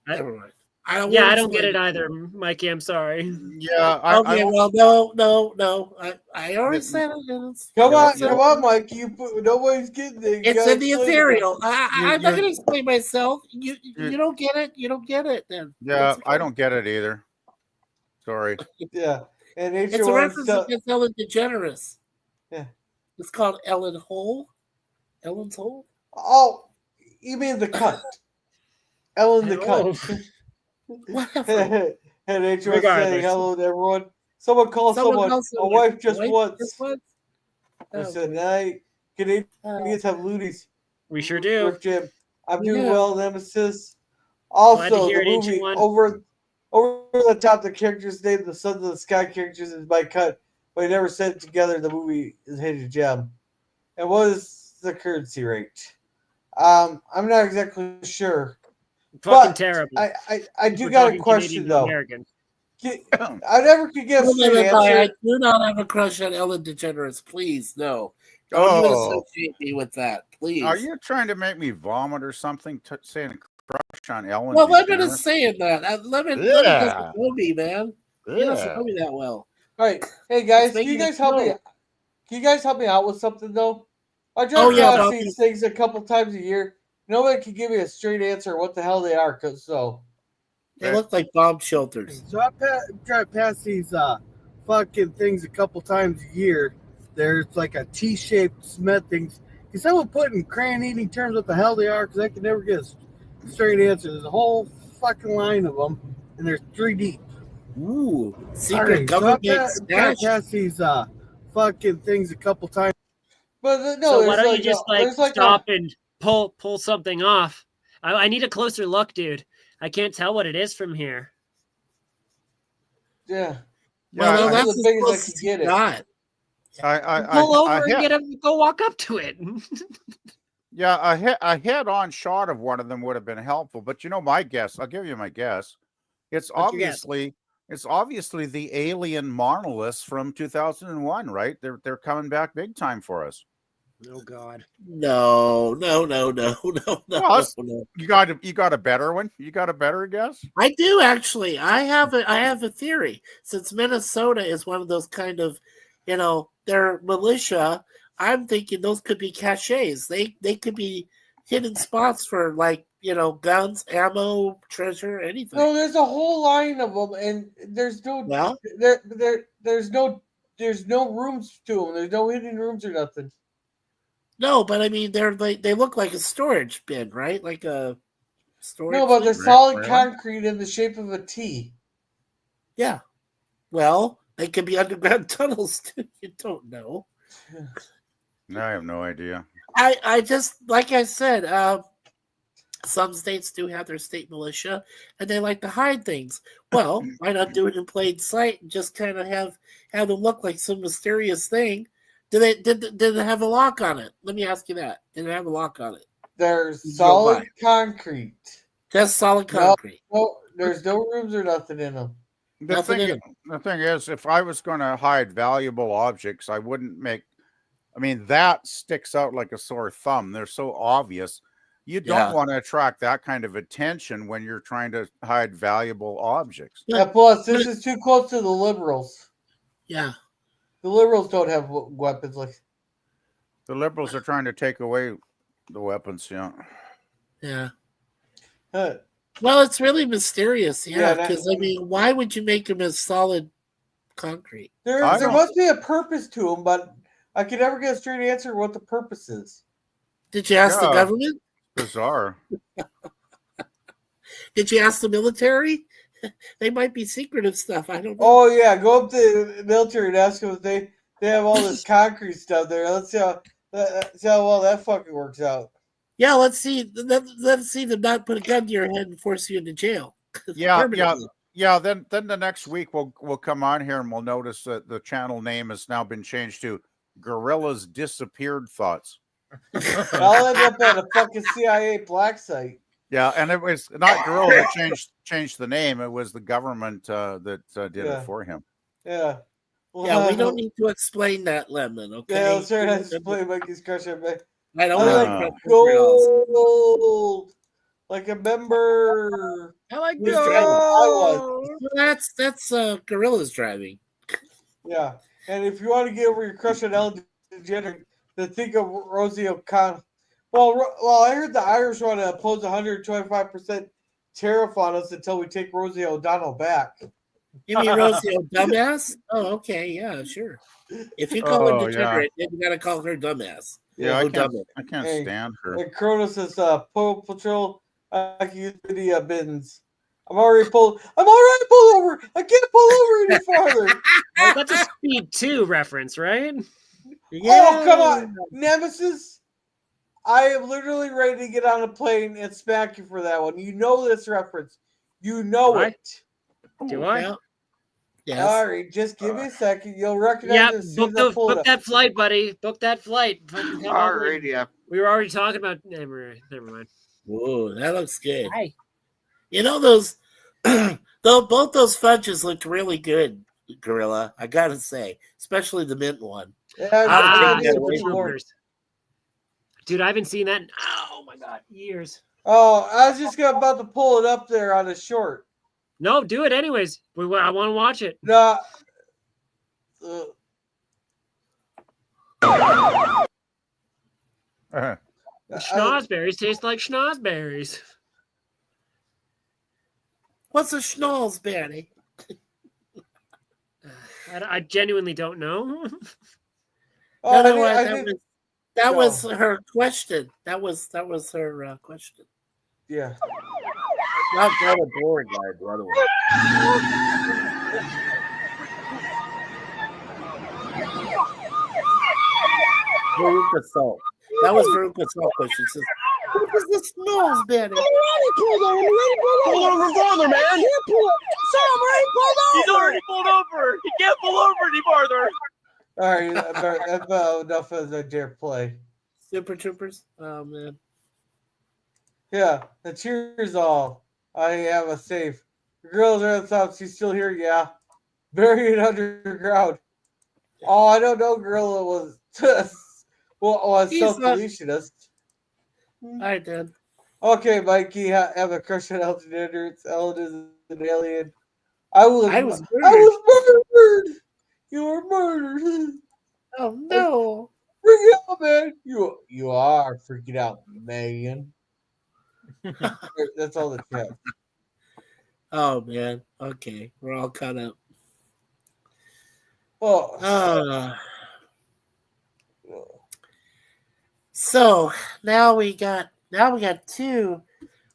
I- Never mind. I don't Yeah, want I to don't get explain it either, Mikey. I'm sorry. Yeah, Okay, well, no. I already said it. It's, Come on, Yeah. Mike. Nobody's getting it. You it's gotta in the explain it. ethereal. I'm not you- going to explain myself. You you- don't get it. You don't get it. Then yeah, It's okay. I don't get it either. Sorry. Yeah, and It's a H1 reference stuff. against Ellen DeGeneres. Yeah. It's called Ellen Hole. Ellen's Hole. Oh, you mean the cunt? Ellen the cunt. Whatever. And H1 saying Regardless. hello to everyone. Someone call someone. call A someone. wife just Wife once. just once? I Oh, said, night. Canadians have loonies. We sure do. Rick Jim. I'm We doing do. well, Nemesis. Glad to Also, hear the it, movie H1. over the top, the characters named the Sons of the Sky characters is my cut, but he never said it together. The movie is a hidden gem. And what is the currency rate? I'm not exactly sure. Fucking But terrible. I do We're got a talking question Canadian to though. American. I never could get a Wait a straight minute, I answer. do not have a crush on Ellen DeGeneres. Please, no. Don't even Oh, associate me with that. Please. are you trying to make me vomit or something? Saying crush on Ellen? Well, Lemon DeGeneres? is saying that. Lemon Yeah. doesn't know me, man. He doesn't Yeah. know me that well. All right, hey guys, It's can you making guys it help me? slow. Can you guys help me out with something though? I Oh, drive yeah, past no, these things a couple times a year. Nobody can give me a straight answer what the hell they are. They look like bomb shelters. So I drive past these fucking things a couple times a year. There's like a T-shaped cement things. Can someone put in crayon eating terms what the hell they are? Because I can never get a straight answer. There's a whole fucking line of them, and there's 3 deep. Ooh, All secret right, so I government drive stash. past these fucking things a couple times. But So why don't you just stop and pull something off? I need a closer look, dude. I can't tell what it is from here. Yeah. Well, Yeah, that's as as big as I close can as get you it. got. Pull over I and hit- get him. Go walk up to it. Yeah, a head-on shot of one of them would have been helpful. But you know my guess. I'll give you my guess. It's What's your guess? obviously the alien monoliths from 2001, right? They're coming back big time for us. Oh God. No. Well, You got a better one? You got a better guess? I do actually. I have a theory. Since Minnesota is one of those kind of, they're militia. I'm thinking those could be caches. They could be hidden spots for guns, ammo, treasure, anything. No, there's a whole line of them, and there's no Well, there's no rooms to them. There's no hidden rooms or nothing. no, but I mean they look like a storage bin, right? Like a storage. No, but they're thing? solid Really? concrete in the shape of a T. Yeah. Well, they could be underground tunnels too. You don't know. I have no idea. I just like I said, some states do have their state militia, and they like to hide things. Well, why not do it in plain sight and just kind of have them look like some mysterious thing? Did it have a lock on it? Let me ask you that. Did it have a lock on it? There's solid concrete. Just solid concrete. No, there's no rooms or nothing in them. The thing is, if I was going to hide valuable objects, I wouldn't make. I mean, that sticks out like a sore thumb. They're so obvious. You don't want to attract that kind of attention when you're trying to hide valuable objects. Yeah, plus this is too close to the liberals. Yeah. The liberals don't have weapons like. The liberals are trying to take away the weapons. Yeah. Yeah. Huh. Well, it's really mysterious. Yeah, because I mean, why would you make them as solid concrete? There must be a purpose to them, but I can never get a straight answer what the purpose is. Did you ask the government? Bizarre. Did you ask the military? They might be secretive stuff. I don't know. Oh yeah, go up to the military and ask them if they have all this concrete stuff there. Let's see how well that fucking works out. Yeah, let's see. Let's see them not put a gun to your head and force you into jail. Yeah. Then the next week we'll come on here and we'll notice that the channel name has now been changed to Gorilla's Disappeared Thoughts. I'll end up at a fucking CIA black site. Yeah, and it was not Gorilla that changed the name. It was the government that did it for him. Yeah. Well, Yeah, we don't need to explain that, Lemon. Okay. Yeah, I'm sorry, I just play Mikey's crush on me. I don't like gold, like a member. I like who's gold. driving. That's Gorilla's driving. Yeah, and if you want to get over your crush on Ellen DeGeneres, then think of Rosie O'Connell. Well, I heard the Irish want to impose 125% tariff on us until we take Rosie O'Donnell back. You mean Rosie Dumbass? Oh, okay, yeah, sure. If you call her degenerate, then you gotta call her dumbass. Yeah, I can't stand her. And Cronus says, Paw Patrol, I can use video bins. I'm already pulled over. I can't pull over any farther. Well, that's a Speed 2 reference, right? Yeah. Oh, come on. Nemesis, I am literally ready to get on a plane and smack you for that one. You know this reference. You know it. Do I? Yes. All right, just give me a second. You'll recognize it. Book that flight, buddy. Book that flight. All right, yeah. We were already talking about. Never mind. Whoa, that looks good. Hi. You know those, both those fudges looked really good, Gorilla. I gotta say, especially the mint one. Dude, I haven't seen that in, oh my god, years. Oh, I was just about to pull it up there on a short. No, do it anyways. I want to watch it. No. Schnozberries taste like schnozberries. What's a schnozberry? I genuinely don't know. That was her question. That was her question. Yeah. Not got a board guy, by the way. Veruca Salt. That was Veruca Salt question. Says, what is this schnozberry? I'm already pulled over farther, man. He's already pulled over. He can't pull over any farther. All right, that's about enough as I dare play. Super Troopers? Oh, man. Yeah, the cheers all. I have a safe. The girls are at the top. She's still here, yeah. Buried underground. Oh, I don't know, Gorilla was self-deletionist. I did. Okay, Mikey, have a crush on Elton Edwards. Ellen is an alien. I was murdered. You were murdered. Oh no. freaking out, man. You are freaking out, man. That's all the chat. Oh man. Okay, we're all caught up. Oh, So now we got two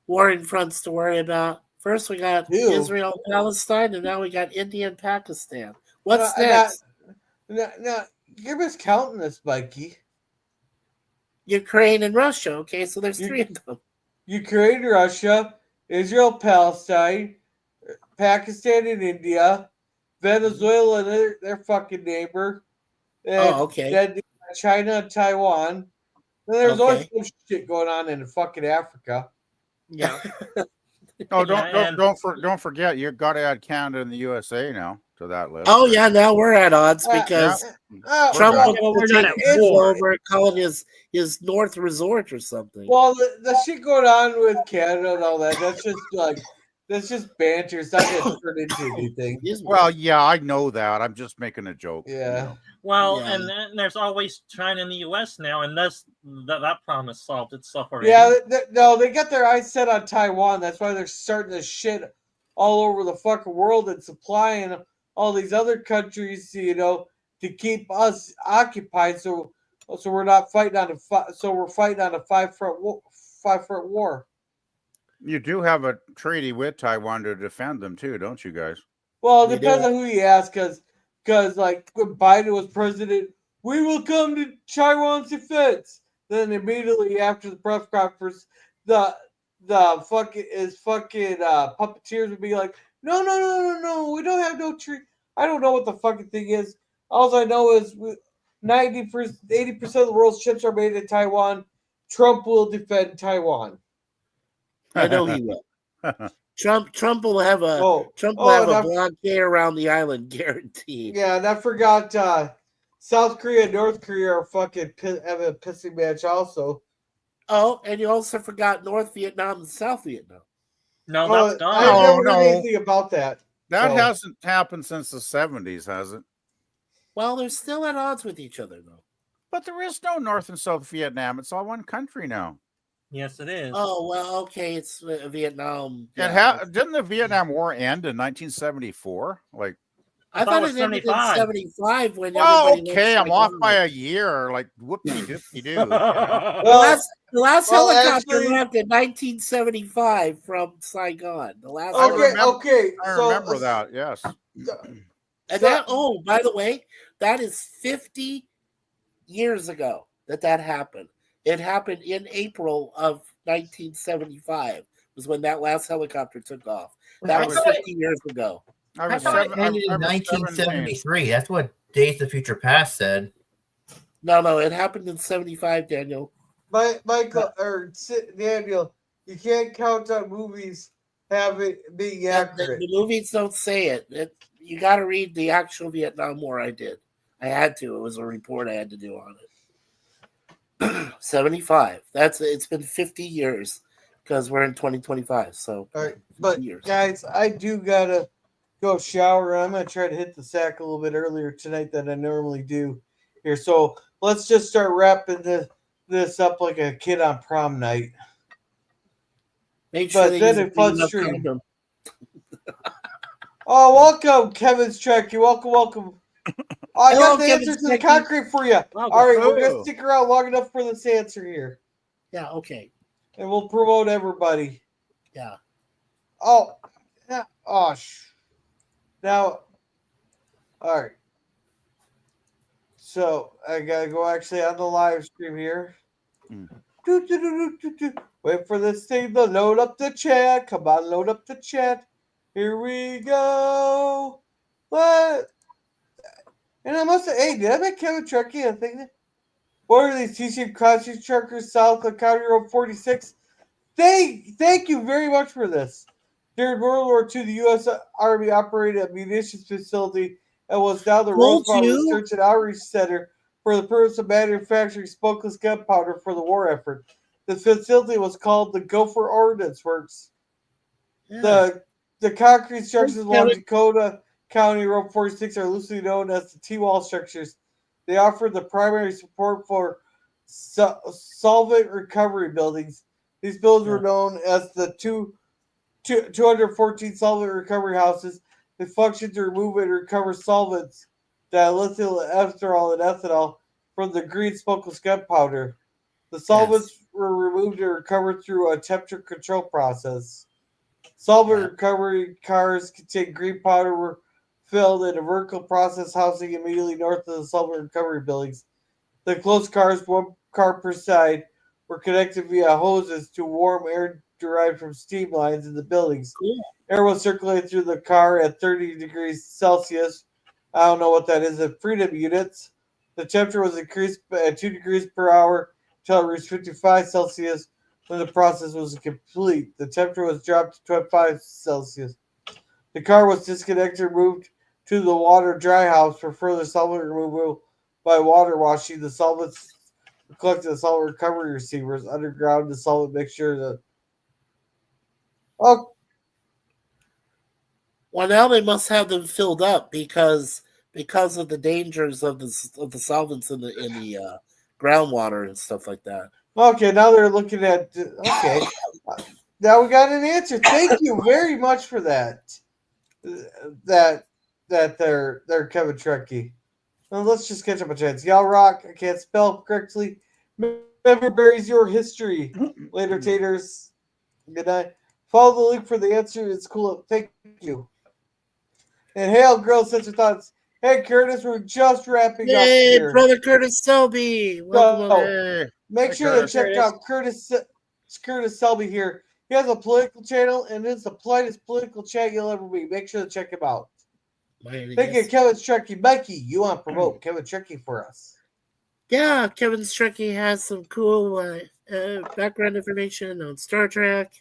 warring fronts to worry about. First we got Two? Israel, Palestine, and now we got India and Pakistan. What's No, next? no, you're miscounting this, Mikey. Ukraine and Russia. Okay, so there's three of them. Ukraine, Russia, Israel, Palestine, Pakistan and India, Venezuela and their fucking neighbor. And okay. Then China and Taiwan. Then there's always Okay. some shit going on in fucking Africa. Yeah. Oh, Yeah, don't forget, you've got to add Canada and the USA now to that list. Oh yeah, now we're at odds because Trump We're wants we're to not take at Israel war. over and call it his North Resort or something. Well, the shit going on with Canada and all that's just banter. It's not going to turn into anything. Well, yeah, I know that. I'm just making a joke. Yeah. You know. Well, Yeah. and then there's always China and the U.S. now, and that problem has solved itself already. Yeah, no, they got their eyes set on Taiwan. That's why they're starting this shit all over the fucking world and supplying all these other countries, to keep us occupied. So we're not fighting on we're fighting on a five front war. You do have a treaty with Taiwan to defend them too, don't you guys? Well, it We depends do. on who you ask, because like when Biden was president, we will come to Taiwan's defense. Then immediately after the press conference, the puppeteers would be like, no, we don't have no treaty. I don't know what the fucking thing is. All I know is 80% of the world's ships are made in Taiwan. Trump will defend Taiwan. I know he will. Trump will have a and blockade around the island, guaranteed. Yeah, and I forgot South Korea and North Korea are fucking having a pissing match also. Oh, and you also forgot North Vietnam and South Vietnam. No, that's gone. I never heard anything about that. That hasn't happened since the 70s, has it? Well, they're still at odds with each other, though. But there is no North and South Vietnam. It's all one country now. Yes, it is. Oh, well, okay, it's Vietnam. Didn't the Vietnam War end in 1974? Like, I thought it ended in 75 when okay, I'm off by a year. Like, whoopie-doopie-doo. The last helicopter left in 1975 from Saigon. The last. I remember that. Yes. And by the way, that is 50 years ago that happened. It happened in April of 1975 was when that last helicopter took off. That was 50 years ago. I thought it ended in 1973. That's what Days of Future Past said. No, it happened in 75, Daniel. Michael or Daniel, you can't count on movies being accurate. The movies don't say it. You got to read the actual Vietnam War. I did. I had to. It was a report I had to do on it. 75. It's been 50 years because we're in 2025. So, all right, but guys, I do gotta go shower. I'm gonna try to hit the sack a little bit earlier tonight than I normally do here. So let's just start wrapping this up like a kid on prom night. Make sure but then it fun stream. Oh, welcome, Kevin's Trek. You welcome. I got the answer to the concrete for you. All right, we're gonna stick around long enough for this answer here. Yeah, okay. And we'll promote everybody. Yeah. Oh, yeah. Oh, now, all right. So I gotta go actually on the live stream here. Wait for this thing to load up the chat. Come on, load up the chat. Here we go. What? And I must have, hey, did I make Kevin Truckee a thing? What are these TC Crossing Truckers south of County Road 46? Thank you very much for this. During World War II, the U.S. Army operated a munitions facility and was now the Roosevelt Research and Outreach Center for the purpose of manufacturing smokeless gunpowder for the war effort. The facility was called the Gopher Ordnance Works. Yeah. The concrete structures along Dakota County Road 46 are loosely known as the T-wall structures. They offered the primary support for solvent recovery buildings. These buildings were known as the 214 solvent recovery houses. They functioned to remove and recover solvents, dilithium ethanol and ethanol, from the green smokeless gunpowder. The solvents were removed and recovered through a temperature control process. Solvent recovery cars containing green powder were filled in a vertical process housing immediately north of the solvent recovery buildings. The closed cars, one car per side, were connected via hoses to warm air derived from steam lines in the buildings. Air was circulated through the car at 30 degrees Celsius. I don't know what that is in freedom units. The temperature was increased by 2 degrees per hour until it reached 55 Celsius. When the process was complete, the temperature was dropped to 25 Celsius. The car was disconnected and moved to the water dry house for further solvent removal by water washing. The solvents collected the solvent recovery receivers underground. The solvent mixture. Well, now they must have them filled up because of the dangers of the solvents in the groundwater and stuff like that. Okay, now they're looking at. Okay, now we got an answer. Thank you very much for that. They're Kevin Trekkie. Well, let's just catch up a chance. Y'all rock. I can't spell correctly. Remember buries your history. Later, taters. Good night. Follow the link for the answer. It's cool. Thank you. And Hail Girl sets her thoughts. Hey Curtis, we're just wrapping up here. Hey, brother Curtis Selby. Welcome. Make sure to check out Curtis Selby here. He has a political channel, and it's the politest political chat you'll ever meet. Make sure to check him out. Thank you, Kevin Trekkie. Mikey, you want to promote Kevin Trekkie for us? Yeah, Kevin Trekkie has some cool background information on Star Trek,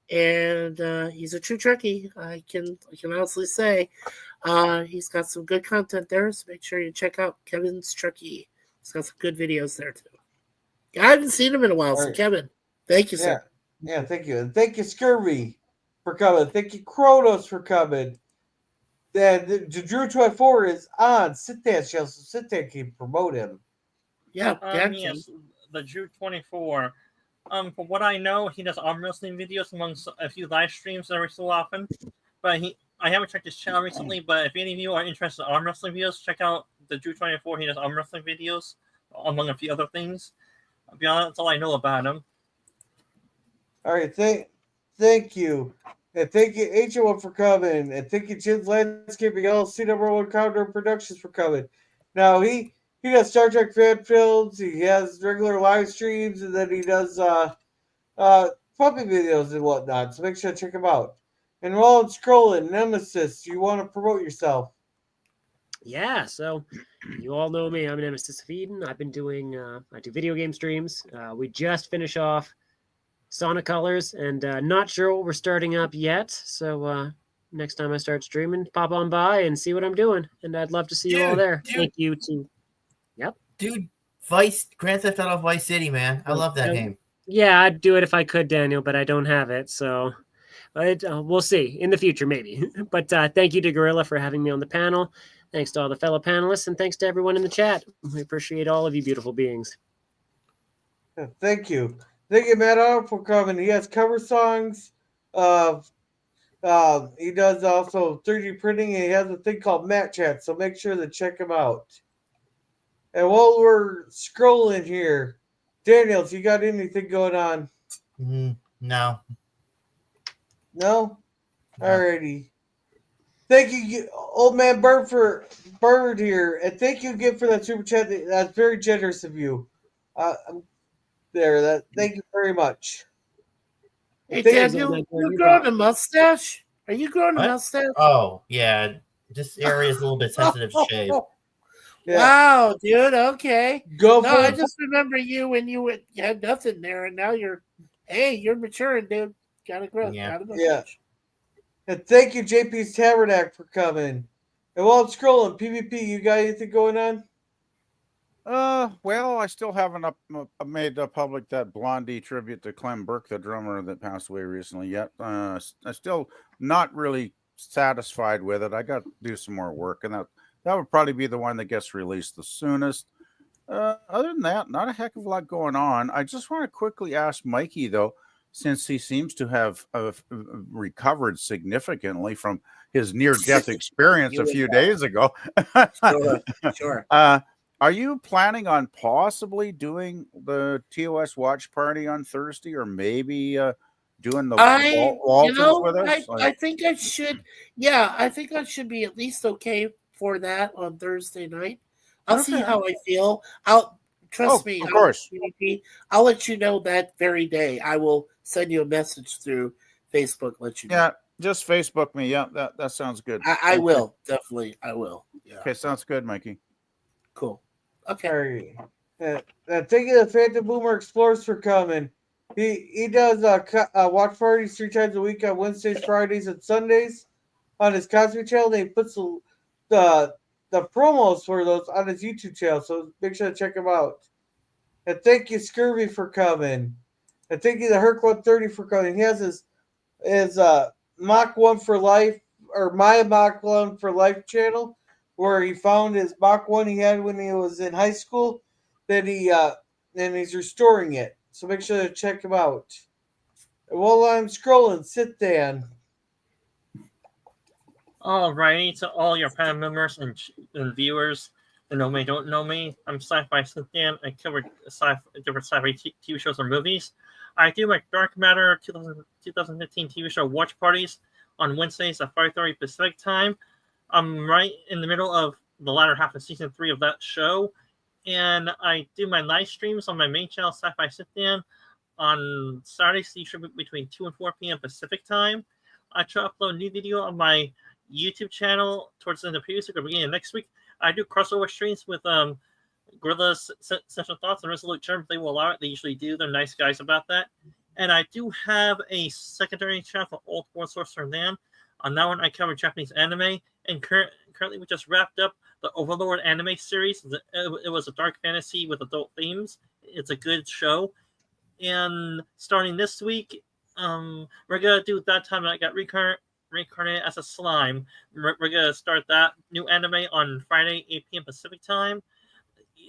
and he's a true Trekkie. I can honestly say he's got some good content there. So make sure you check out Kevin's Trekkie. He's got some good videos there too. I haven't seen him in a while, so Kevin, thank you, sir. Yeah, thank you. And thank you, Scurvy, for coming. Thank you, Kronos, for coming. And the Drew 24 is on. Sit there, Chelsea. Sit there, can promote him. Yeah, yes, the Drew 24. From what I know, he does arm wrestling videos amongst a few live streams every so often. But I haven't checked his channel recently, but if any of you are interested in arm wrestling videos, check out the Drew 24. He does arm wrestling videos, among a few other things. I'll be honest, that's all I know about him. All right, thank you. And thank you, H1 for coming. And thank you, Jim's Landscaping LLC #1 Countdown Productions for coming. Now, he does Star Trek fan films, he has regular live streams, and then he does puppy videos and whatnot. So make sure to check him out. And while I'm scrolling, Nemesis, you want to promote yourself? Yeah, so you all know me. I'm Nemesis of Eden. I've been doing, I do video game streams. We just finished off Sonic Colors, and not sure what we're starting up yet. So next time I start streaming, pop on by and see what I'm doing. And I'd love to see you all there. Thank you to, Dude, Grand Theft Auto Vice City, man. I love that game. Yeah, I'd do it if I could, Daniel, but I don't have it. So we'll see in the future, maybe. But thank you to Gorilla for having me on the panel. Thanks to all the fellow panelists, and thanks to everyone in the chat. We appreciate all of you beautiful beings. Thank you. Thank you, Matt Arnold, for coming. He has cover songs. He does also 3D printing, and he has a thing called Matt Chat, so make sure to check him out. And while we're scrolling here, Daniels, you got anything going on? No. No? Alrighty. Thank you, old man Bird here, and thank you again for that super chat. That's very generous of you. Thank you very much. Hey, Daniel, you growing a mustache? Are you growing a mustache? Oh, yeah. This area is a little bit sensitive to shave. Yeah. Wow, dude. Okay. I it. just remember you when you had nothing there, and now you're maturing, dude. Gotta grow. Yeah. Yeah. And thank you, JP's Tabernacle, for coming. And while I'm scrolling, PvP, you got anything going on? Well, I still haven't made public that Blondie tribute to Clem Burke, the drummer that passed away recently yet. I'm still not really satisfied with it. I got to do some more work, and that would probably be the one that gets released the soonest. Other than that, not a heck of a lot going on. I just want to quickly ask Mikey, though, since he seems to have recovered significantly from his near-death experience a few days ago. Sure. Are you planning on possibly doing the TOS watch party on Thursday, or maybe doing the Waltons with us? I think I should. Yeah, I think I should be at least okay for that on Thursday night. I'll see how I feel. Trust me. Of course. I'll let you know that very day. I will send you a message through Facebook. Let you know. Yeah, just Facebook me. Yeah, that sounds good. I will definitely. I will. Yeah. Okay, sounds good, Mikey. Cool. Okay. Thank you to Phantom Boomer Explorers for coming. He does watch parties 3 times a week on Wednesdays, Fridays, and Sundays on his Cosby channel. He puts the promos for those on his YouTube channel, so make sure to check him out. And thank you, Scurvy, for coming. And thank you to Herc 130 for coming. He has his Mach 1 for Life, or My Mach 1 for Life channel, where he found his Mach 1 he had when he was in high school, that and he's restoring it. So make sure to check him out. And while I'm scrolling, sit down. Alrighty, to all your panel members and viewers that know me, don't know me, I'm Sci-Fi Cynthia. I cover different sci-fi TV shows or movies. I do my Dark Matter 2015 TV show watch parties on Wednesdays at 5:30 Pacific time. I'm right in the middle of the latter half of season 3 of that show, and I do my live streams on my main channel, Sci-Fi Cynthia, on Saturdays, usually between 2 and 4 p.m. Pacific time. I try to upload a new video on my YouTube channel towards the end of previous week or beginning of next week. I do crossover streams with Gorilla's Central Thoughts and Resolute Germ. They will allow it. They usually do. They're nice guys about that. And I do have a secondary channel for Old World Sorcerer Land. On that one, I cover Japanese anime. And currently, we just wrapped up the Overlord anime series. It was a dark fantasy with adult themes. It's a good show. And starting this week, we're going to do That Time I Got Reincarnated as a Slime. We're going to start that new anime on Friday, 8 p.m. Pacific time.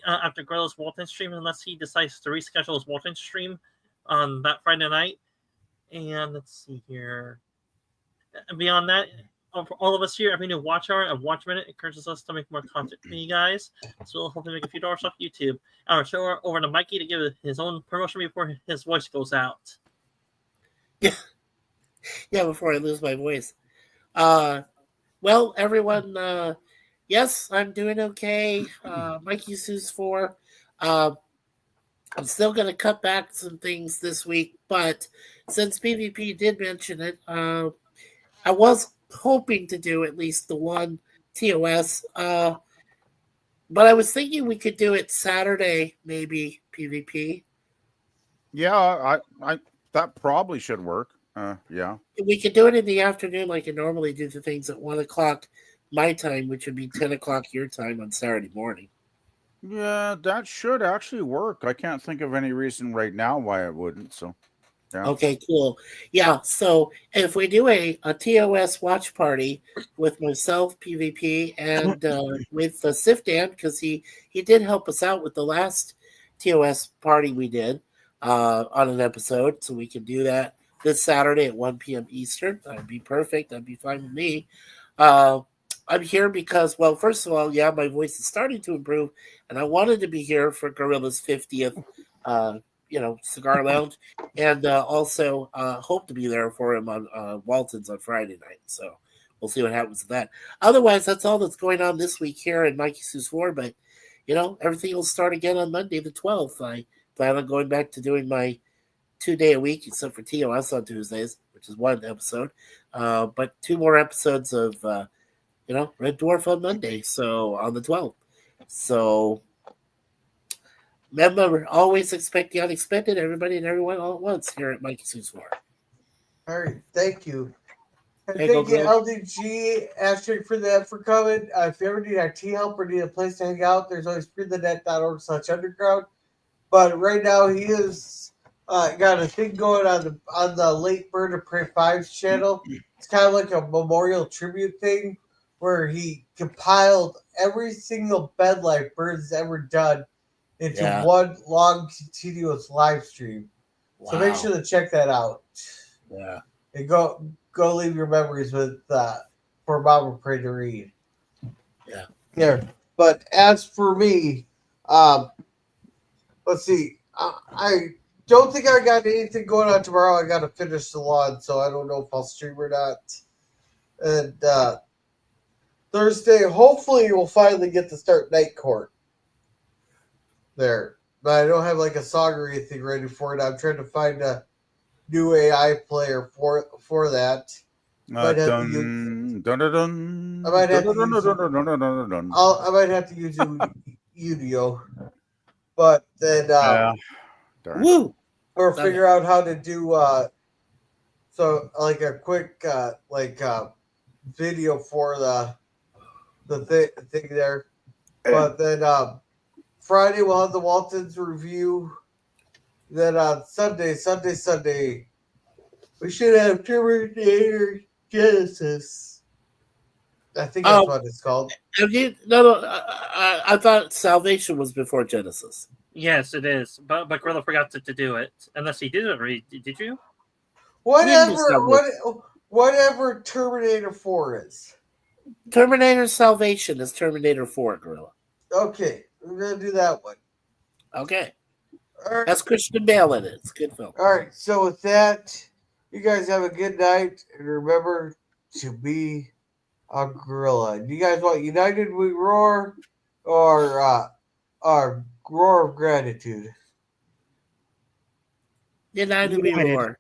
After Gorilla's Walton stream, unless he decides to reschedule his Walton stream on that Friday night. And let's see here. And beyond that, for all of us here, every new watch hour and watch minute encourages us to make more content for you guys. So we'll hopefully make a few dollars off YouTube. I'll show over to Mikey to give his own promotion before his voice goes out. Yeah, before I lose my voice. Well, everyone, yes, I'm doing okay. Mikey Sue's 4. I'm still going to cut back some things this week, but since PvP did mention it, I was hoping to do at least the one TOS, but I was thinking we could do it Saturday, maybe PvP. Yeah, I that probably should work. Yeah, we could do it in the afternoon, like I normally do the things at 1 o'clock my time, which would be 10 o'clock your time on Saturday morning. Yeah, that should actually work. I can't think of any reason right now why it wouldn't. So, yeah. Okay, cool. Yeah, so if we do a TOS watch party with myself, PvP, and with Sifdan, because he did help us out with the last TOS party we did on an episode, so we can do that this Saturday at 1 p.m. Eastern. That'd be perfect. That'd be fine with me. I'm here because, well, first of all, yeah, my voice is starting to improve, and I wanted to be here for Gorilla's 50th, Cigar Lounge, and also hope to be there for him on Walton's on Friday night. So we'll see what happens with that. Otherwise, that's all that's going on this week here in Mikey Sue's 4, but, everything will start again on Monday the 12th. I plan on going back to doing my 2-day a week, except for TOS on Tuesdays, which is one episode, but 2 more episodes of Red Dwarf on Monday, so on the 12th. So remember, always expect the unexpected, everybody and everyone all at once here at Mikey Sue's 4. All right, thank you. And Hey, thank you, go. LDG Asterisk for coming. If you ever need IT help or need a place to hang out, there's always freethenet.org/underground. But right now he is got a thing going on the Late Bird of Prey 5's channel. It's kind of like a memorial tribute thing where he compiled every single bed life Bird's ever done into one long, continuous live stream. Wow. So make sure to check that out. Yeah. And go leave your memories with for Mama Pray to read. Yeah. Yeah. But as for me, let's see. I don't think I got anything going on tomorrow. I got to finish the lawn, so I don't know if I'll stream or not. And Thursday, hopefully, we'll finally get to start Night Court there. But I don't have like a song or anything ready for it. I'm trying to find a new AI player for that. I might have to use Udio. But then woo, or figure out how to do so like a quick video for the thing there. But then Friday we'll have the Waltons review. Then on Sunday, we should have Terminator Genesis. I think that's what it's called. I thought Salvation was before Genesis. Yes, it is. But Gorilla forgot to do it. Unless he did it already. Did you? Whatever Terminator 4 is. Terminator Salvation is Terminator 4, Gorilla. Okay, we're going to do that one. Okay. All right. That's Christian Bale in it. It's a good film. All right, so with that, you guys have a good night. And remember to be a gorilla. Do you guys want United We Roar or Roar of Gratitude? United We Roar.